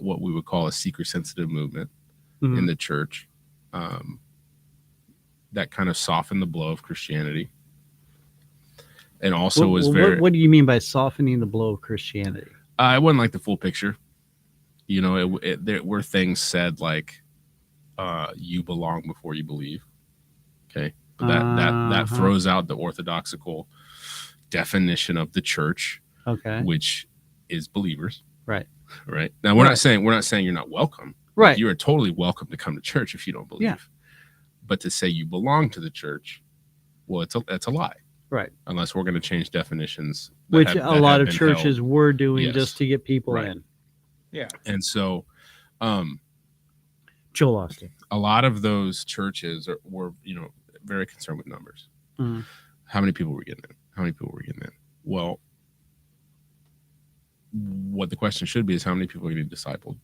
what we would call a seeker-sensitive movement Mhm. in the church, that kind of softened the blow of Christianity, and also was very. What do you mean by softening the blow of Christianity? It wasn't like the full picture. You know, there were things said like, "You belong before you believe." Okay, but that throws out the orthodoxical definition of the church, Okay. which is believers. Right. Right. Now we're not saying you're not welcome. Right. You are totally welcome to come to church if you don't believe. Yeah. But to say you belong to the church, well, it's a lie. Right. Unless we're going to change definitions, that Which have- a that lot have of been churches held. were doing Yes. just to get people Right. in. Yeah. And so, Joel Austin. a lot of those churches were, very concerned with numbers. Mhm. How many people were getting in? How many people were getting in? Well, what the question should be is how many people are getting discipled?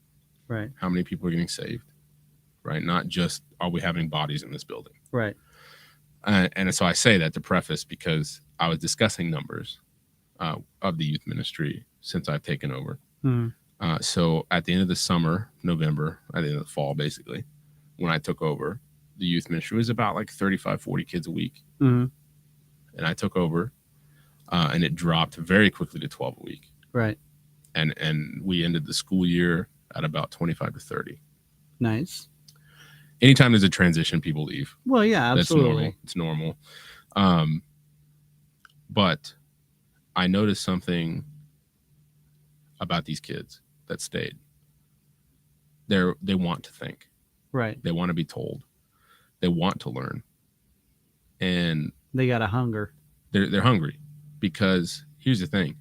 Right. How many people are getting saved? Right? Not just are we having bodies in this building? Right. And so I say that to preface because I was discussing numbers of the youth ministry since I've taken over. Mhm. So at the end of the summer, November, at the end of the fall, basically, when I took over, the youth ministry was about like 35, 40 kids a week. Mhm. And I took over and it dropped very quickly to 12 a week. Right. And we ended the school year at about 25 to 30. Nice. Anytime there's a transition, people leave. Well, yeah, absolutely. It's normal. But I noticed something about these kids that stayed. They want to think. Right. They want to be told. They want to learn. And They got a hunger. they're hungry because here's the thing.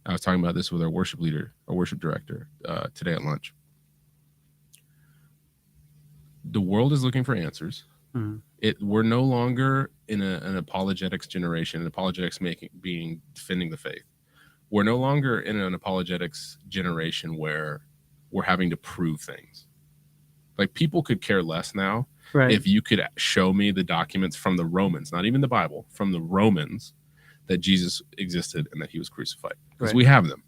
I was talking about this with our worship leader, our worship director, today at lunch. The world is looking for answers. Mhm. We're no longer in an apologetics generation, apologetics defending the faith. We're no longer in an apologetics generation where we're having to prove things. Like people could care less now Right. if you could show me the documents from the Romans, not even the Bible, from the Romans, that Jesus existed and that he was crucified. Because Right. we have them.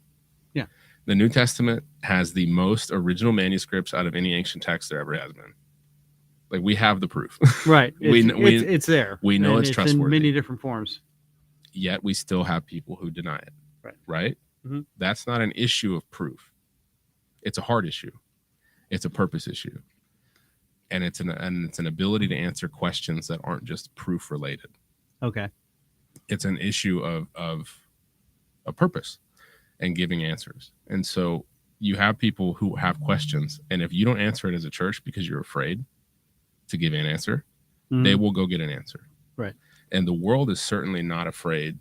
Yeah. The New Testament has the most original manuscripts out of any ancient text there ever has been. Like we have the proof. Right. We- It's there. we know And it's trustworthy. in many different forms. Yet we still have people who deny it. Right. Right? Mhm. That's not an issue of proof. It's a heart issue. It's a purpose issue. And it's an ability to answer questions that aren't just proof related. Okay. It's an issue of a purpose and giving answers. And so you have people who have questions, and if you don't answer it as a church because you're afraid to give an answer, Mhm. they will go get an answer. Right. And the world is certainly not afraid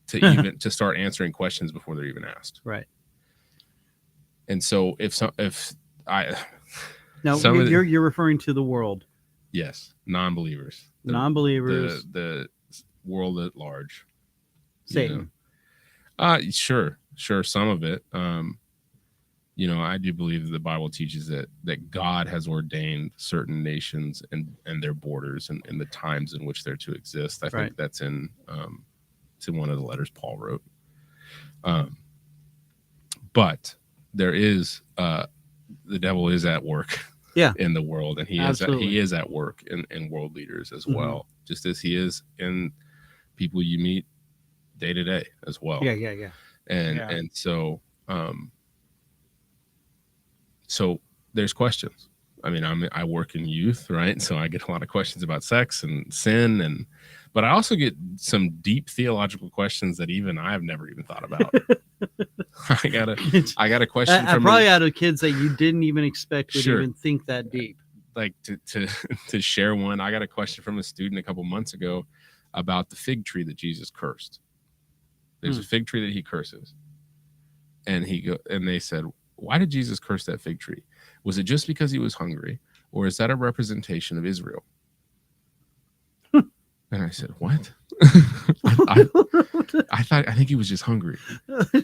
to even to start answering questions before they're even asked. Right. And so Now some of the- you're referring to the world, yes, non-believers, non-believers, the world at large. Satan. Sure, some of it. I do believe that the Bible teaches that God has ordained certain nations and their borders and the times in which they're to exist. I Right. think that's in it's in one of the letters Paul wrote. But there is the devil is at work in the world, and he is at work in world leaders as well, just as he is in people you meet day to day as well. And so so there's questions. I mean, I work in youth, right? So I get a lot of questions about sex and sin, but I also get some deep theological questions that even I've never even thought about. I got a question from probably out of kids that you didn't even expect would even think that deep. Like to share one, I got a question from a student a couple months ago about the fig tree that Jesus cursed. There's a fig tree that he curses, and they said, why did Jesus curse that fig tree? Was it just because he was hungry, or is that a representation of Israel? And I said, what? I think he was just hungry,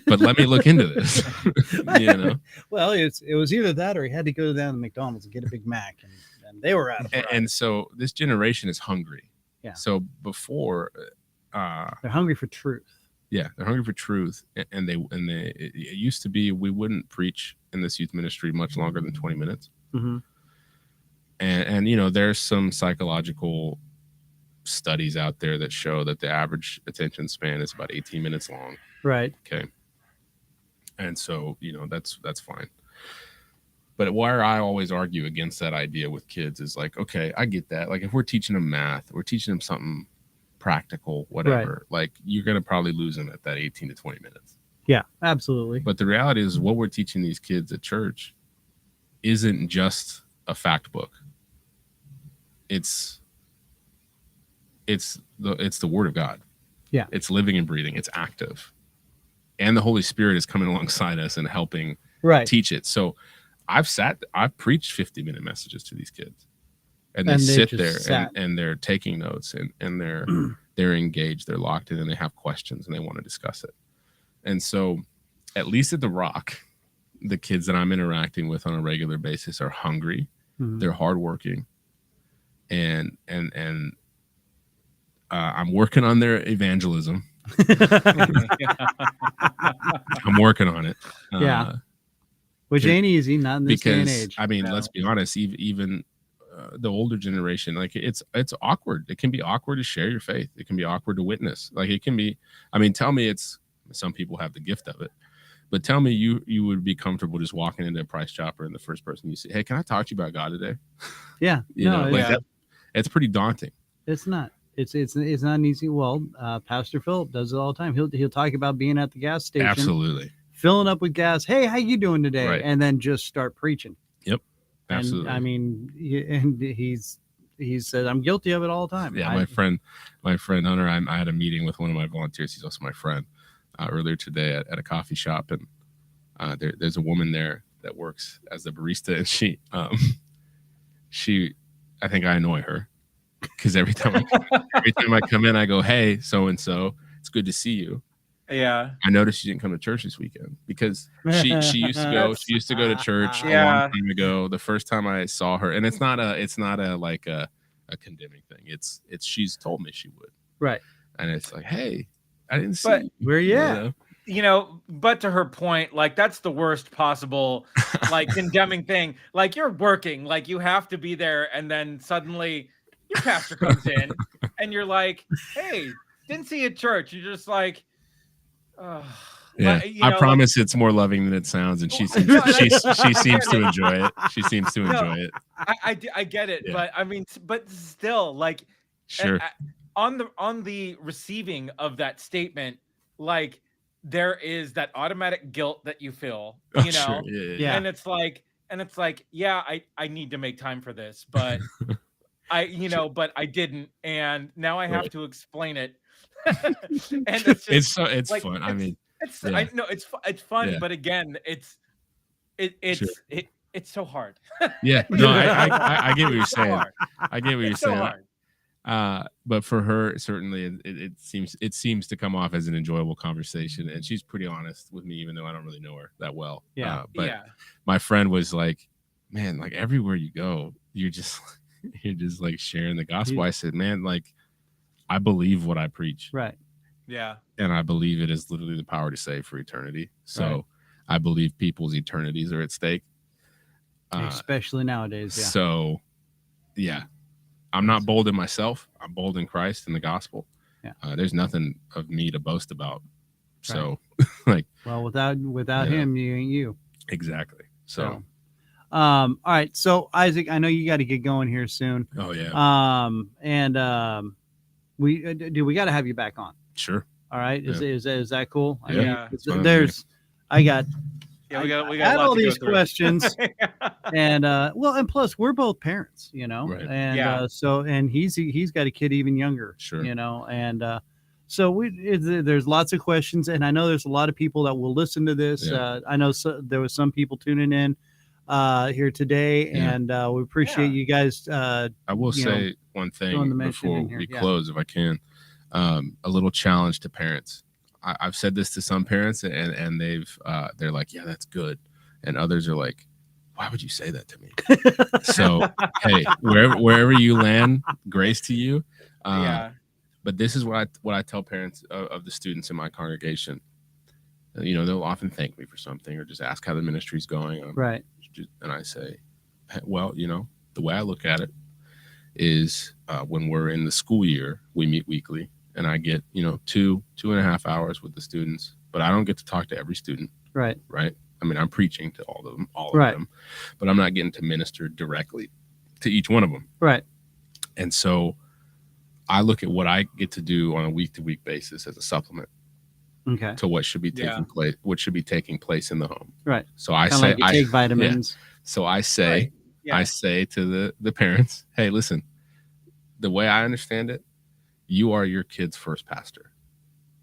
but let me look into this. Well, it was either that or he had to go down to McDonald's and get a Big Mac, and they were out of fries. And so this generation is hungry. Yeah. So before, they're hungry for truth. Yeah, they're hungry for truth, and it used to be we wouldn't preach in this youth ministry much longer than 20 minutes. And there's some psychological studies out there that show that the average attention span is about 18 minutes long. Right. Okay. And so that's fine. But where I always argue against that idea with kids is like, okay, I get that. Like if we're teaching them math, we're teaching them something practical, whatever, like you're going to probably lose them at that 18 to 20 minutes. Yeah, absolutely. But the reality is what we're teaching these kids at church isn't just a fact book. It's the word of God. Yeah. It's living and breathing. It's active. And the Holy Spirit is coming alongside us and helping teach it. So I've preached 50-minute messages to these kids. And they sit there and they're taking notes and they're engaged, they're locked in, and they have questions and they want to discuss it. And so at least at the Rock, the kids that I'm interacting with on a regular basis are hungry, they're hardworking, and I'm working on their evangelism. I'm working on it. Which ain't easy, not in this day and age. I mean, let's be honest, even the older generation, like it's awkward. It can be awkward to share your faith. It can be awkward to witness. Like it can be, I mean, tell me some people have the gift of it, but tell me you would be comfortable just walking into a Price Chopper and the first person you see, hey, can I talk to you about God today? Yeah. It's pretty daunting. It's not. It's not an easy. Well, Pastor Philip does it all the time. He'll talk about being at the gas station. Absolutely. Filling up with gas. Hey, how you doing today? Right. And then just start preaching. Yep. Absolutely. And, I mean, he said, I'm guilty of it all the time. Yeah. My friend Hunter, I had a meeting with one of my volunteers. He's also my friend earlier today at a coffee shop. And there's a woman there that works as the barista. And she, I think I annoy her because every time I come in, I go, hey, so-and-so, it's good to see you. Yeah. I noticed she didn't come to church this weekend because she used to go. She used to go to church a long time ago. The first time I saw her, and it's not a like a condemning thing. It's she's told me she would. Right. And it's like, hey, I didn't see you. Where you at? But to her point, like that's the worst possible, like condemning thing. Like you're working, like you have to be there, and then suddenly your pastor comes in, and you're like, hey, didn't see you at church. You're just like. Yeah, I promise it's more loving than it sounds, and she seems to enjoy it. She seems to enjoy it. I get it, but I mean, but still, like, sure. On the receiving of that statement, like there is that automatic guilt that you feel, Sure. Yeah. and it's like, yeah, I need to make time for this, but but I didn't, and now I have to explain it. And it's like, fun. I mean, I know it's fun, Yeah. but again, it's so hard. Yeah, no, I get what you're saying. Hard. I get what you're So saying. hard. But for her, certainly, it seems to come off as an enjoyable conversation, and she's pretty honest with me, even though I don't really know her that well. Yeah, but my friend was like, "Man, like everywhere you go, you're just like sharing the gospel." I said, "Man, like." I believe what I preach. Right. Yeah. And I believe it is literally the power to save for eternity. So I believe people's eternities are at stake. Especially nowadays. Yeah. So, yeah, I'm not bold in myself. I'm bold in Christ and the gospel. Yeah. There's nothing of me to boast about. So, well, without him, you ain't you. Exactly. So, all right. So, Isaac, I know you got to get going here soon. Oh yeah. We got to have you back on. Sure. All right. Is that cool? Yeah. I got. Yeah, we got had all these through. questions, and and plus we're both parents, Right. and and he's got a kid even younger, Sure, and so there's lots of questions, and I know there's a lot of people that will listen to this. Yeah. I know there was some people tuning in here today, and we appreciate you guys. I will say one thing before we close, if I can, a little challenge to parents. I've said this to some parents, and they're like, yeah, that's good, and others are like, why would you say that to me? So hey, wherever you land, grace to you. But this is what I tell parents of the students in my congregation. They'll often thank me for something or just ask how the ministry's going. Right. And I say, well, the way I look at it is when we're in the school year, we meet weekly. And I get, 2.5 hours with the students, but I don't get to talk to every student. Right. Right. I mean, I'm preaching to all of them, but I'm not getting to minister directly to each one of them. Right. And so I look at what I get to do on a week-to-week basis as a supplement. Okay. To what should be taking place, what should be taking place in the home. Right. So I say, I take vitamins. Yeah. So I say, I say to the parents, hey, listen, the way I understand it, you are your kid's first pastor.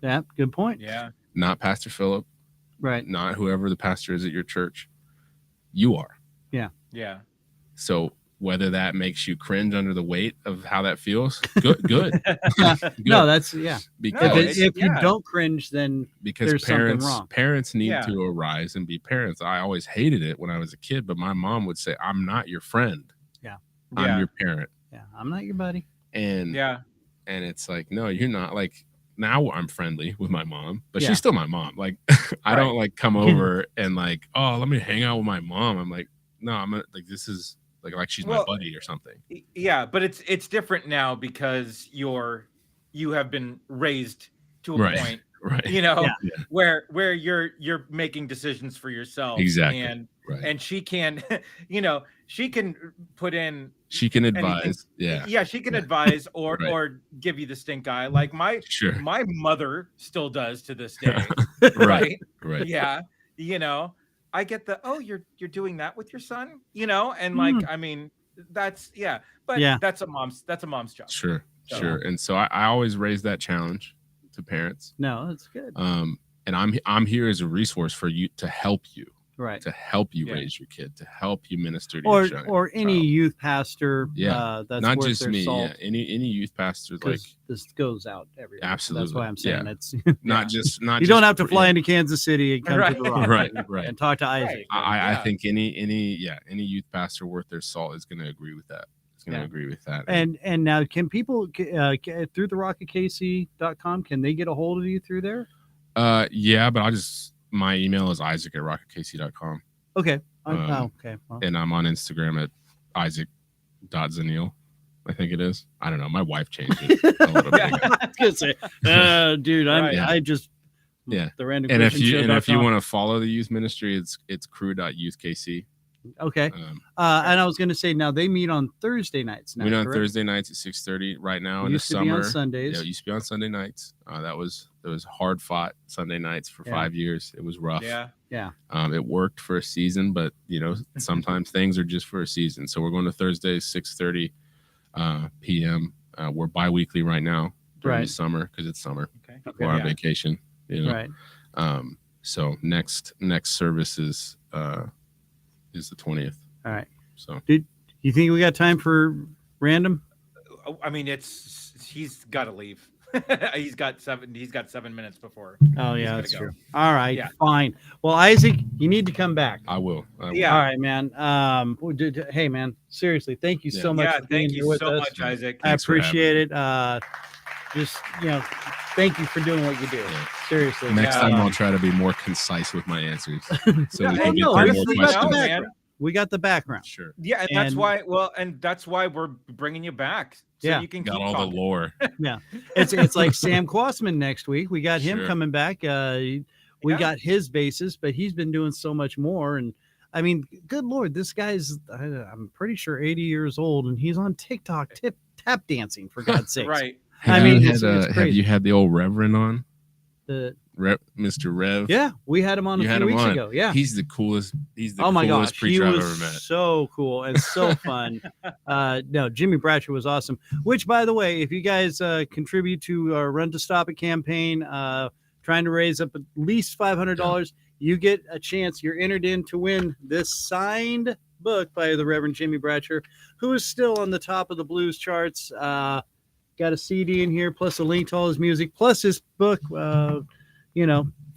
Yeah, good point. Yeah. Not Pastor Philip. Right. Not whoever the pastor is at your church. You are. Yeah. Yeah. So whether that makes you cringe under the weight of how that feels, good. Good. No, that's Because if you don't cringe, then there's something wrong. Parents need to arise and be parents. I always hated it when I was a kid, but my mom would say, I'm not your friend. Yeah. I'm your parent. Yeah. I'm not your buddy. And it's like, no, you're not. Like, now I'm friendly with my mom, but she's still my mom. Like, I don't like come over and like, oh, let me hang out with my mom. I'm like, no, I'm like, this is like she's my buddy or something. Yeah, but it's different now because you have been raised to a point, right? Where you're making decisions for yourself. Exactly. And she can, she can put in. She can advise. Anything. Yeah, she can advise or give you the stink eye. Like my mother still does to this day. Right. Yeah. I get you're doing that with your son, and like, I mean, that's that's a mom's job. Sure. And so I always raise that challenge to parents. No, that's good. And I'm here as a resource for you to help you. Right. To help you raise your kid, to help you minister to or any child. Youth pastor. That's not just me. Salt. Yeah. Any youth pastors, like this goes out everywhere. Absolutely. That's why I'm saying it's not just you don't have to fly into Kansas City and come to the Rock, right, and talk to Isaac. I think any youth pastor worth their salt is going to agree with that. It's going to agree with that. And now, can people through the rocketkc.com, can they get a hold of you through there? Yeah, but my email is isaac@rocketkc.com. Okay. Okay. Well. And I'm on Instagram at Isaac.Zenil. I think it is. I don't know. My wife changed it a little bit. I was gonna say, dude, I just the random. And if you want to follow the youth ministry, it's crew.youthkc. Okay. And I was going to say, now they meet on Thursday nights. Now, we meet on Thursday nights at 6:30 right now in the summer. On Sundays. Yeah, it used to be on Sunday nights. That was hard fought Sunday nights for 5 years. It was rough. Yeah. It worked for a season, but sometimes things are just for a season. So we're going to Thursdays 6:30 p.m. We're bi-weekly right now during the summer because it's summer. Okay. We're on vacation. Right. So next service is the 20th. All right. So do you think we got time for random? I mean, he's got to leave. He's got 7 minutes before. Oh yeah, that's true. All right, fine. Well, Isaac, you need to come back. I will. Yeah. All right, man. Hey, man. Seriously, thank you so much. Yeah, thank you so much, Isaac. I appreciate it. Just thank you for doing what you do. Yeah. Seriously. Next time I'll try to be more concise with my answers, so we can get through more questions. Man. We got the background. Sure. Yeah, and that's why. Well, and that's why we're bringing you back. So Yeah. you can Got keep all talking. the lore. Yeah, it's like Sam Quasman next week. We got him Sure. coming back. We got his basis, but he's been doing so much more. And I mean, good Lord, this guy's I'm pretty sure 80 years old, and he's on TikTok tap dancing for God's sake. Right. I mean, have crazy. you had the old Reverend on? Mr. Rev? Yeah, we had him on a few weeks ago. Yeah, he's the coolest. He's the oh my coolest gosh, preacher he I've was ever met. so cool and so fun. No, Jimmy Bratcher was awesome. Which, by the way, if you guys contribute to our Run to Stop It campaign, trying to raise up at least $500, you get a chance. You're entered in to win this signed book by the Reverend Jimmy Bratcher, who is still on the top of the blues charts. Got a CD in here, plus a link to all his music, plus his book.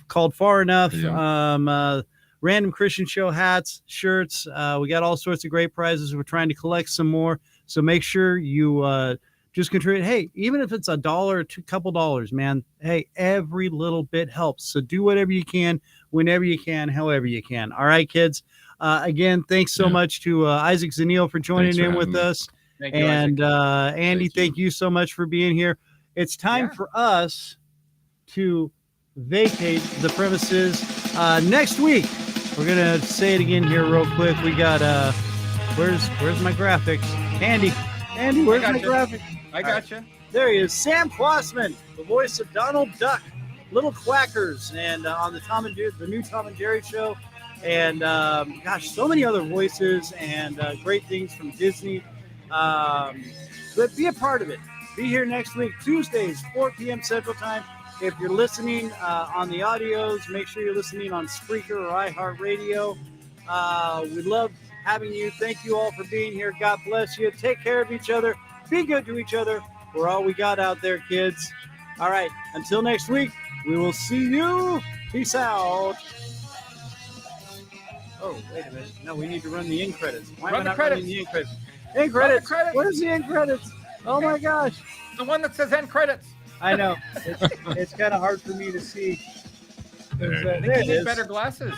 Called Far Enough. Yeah. Random Christian Show hats, shirts. We got all sorts of great prizes. We're trying to collect some more. So make sure you just contribute. Hey, even if it's $1 or couple dollars, man, hey, every little bit helps. So do whatever you can, whenever you can, however you can. All right, kids. Again, thanks so much to Isaac Zenil for joining in with us. Thank you, and Isaac. Andy, thank you so much for being here. It's time for us to vacate the premises. Next week, we're gonna say it again here real quick. We got where's my graphics? Andy, where's my graphics? I got you. There he is, Sam Quasman, the voice of Donald Duck, Little Quackers, and on the new Tom and Jerry show, and gosh, so many other voices and great things from Disney. But be a part of it. Be here next week, Tuesdays, 4 p.m. Central Time. If you're listening on the audios, make sure you're listening on Spreaker or iHeart Radio. We love having you. Thank you all for being here. God bless you. Take care of each other. Be good to each other. We're all we got out there, kids. All right. Until next week, we will see you. Peace out. Oh, wait a minute. No, we need to run the end credits. Why am I not running the end credits? End credits. Where's the end credits? Oh, my gosh. The one that says end credits. I know. It's kind of hard for me to see. There There it is. Better glasses.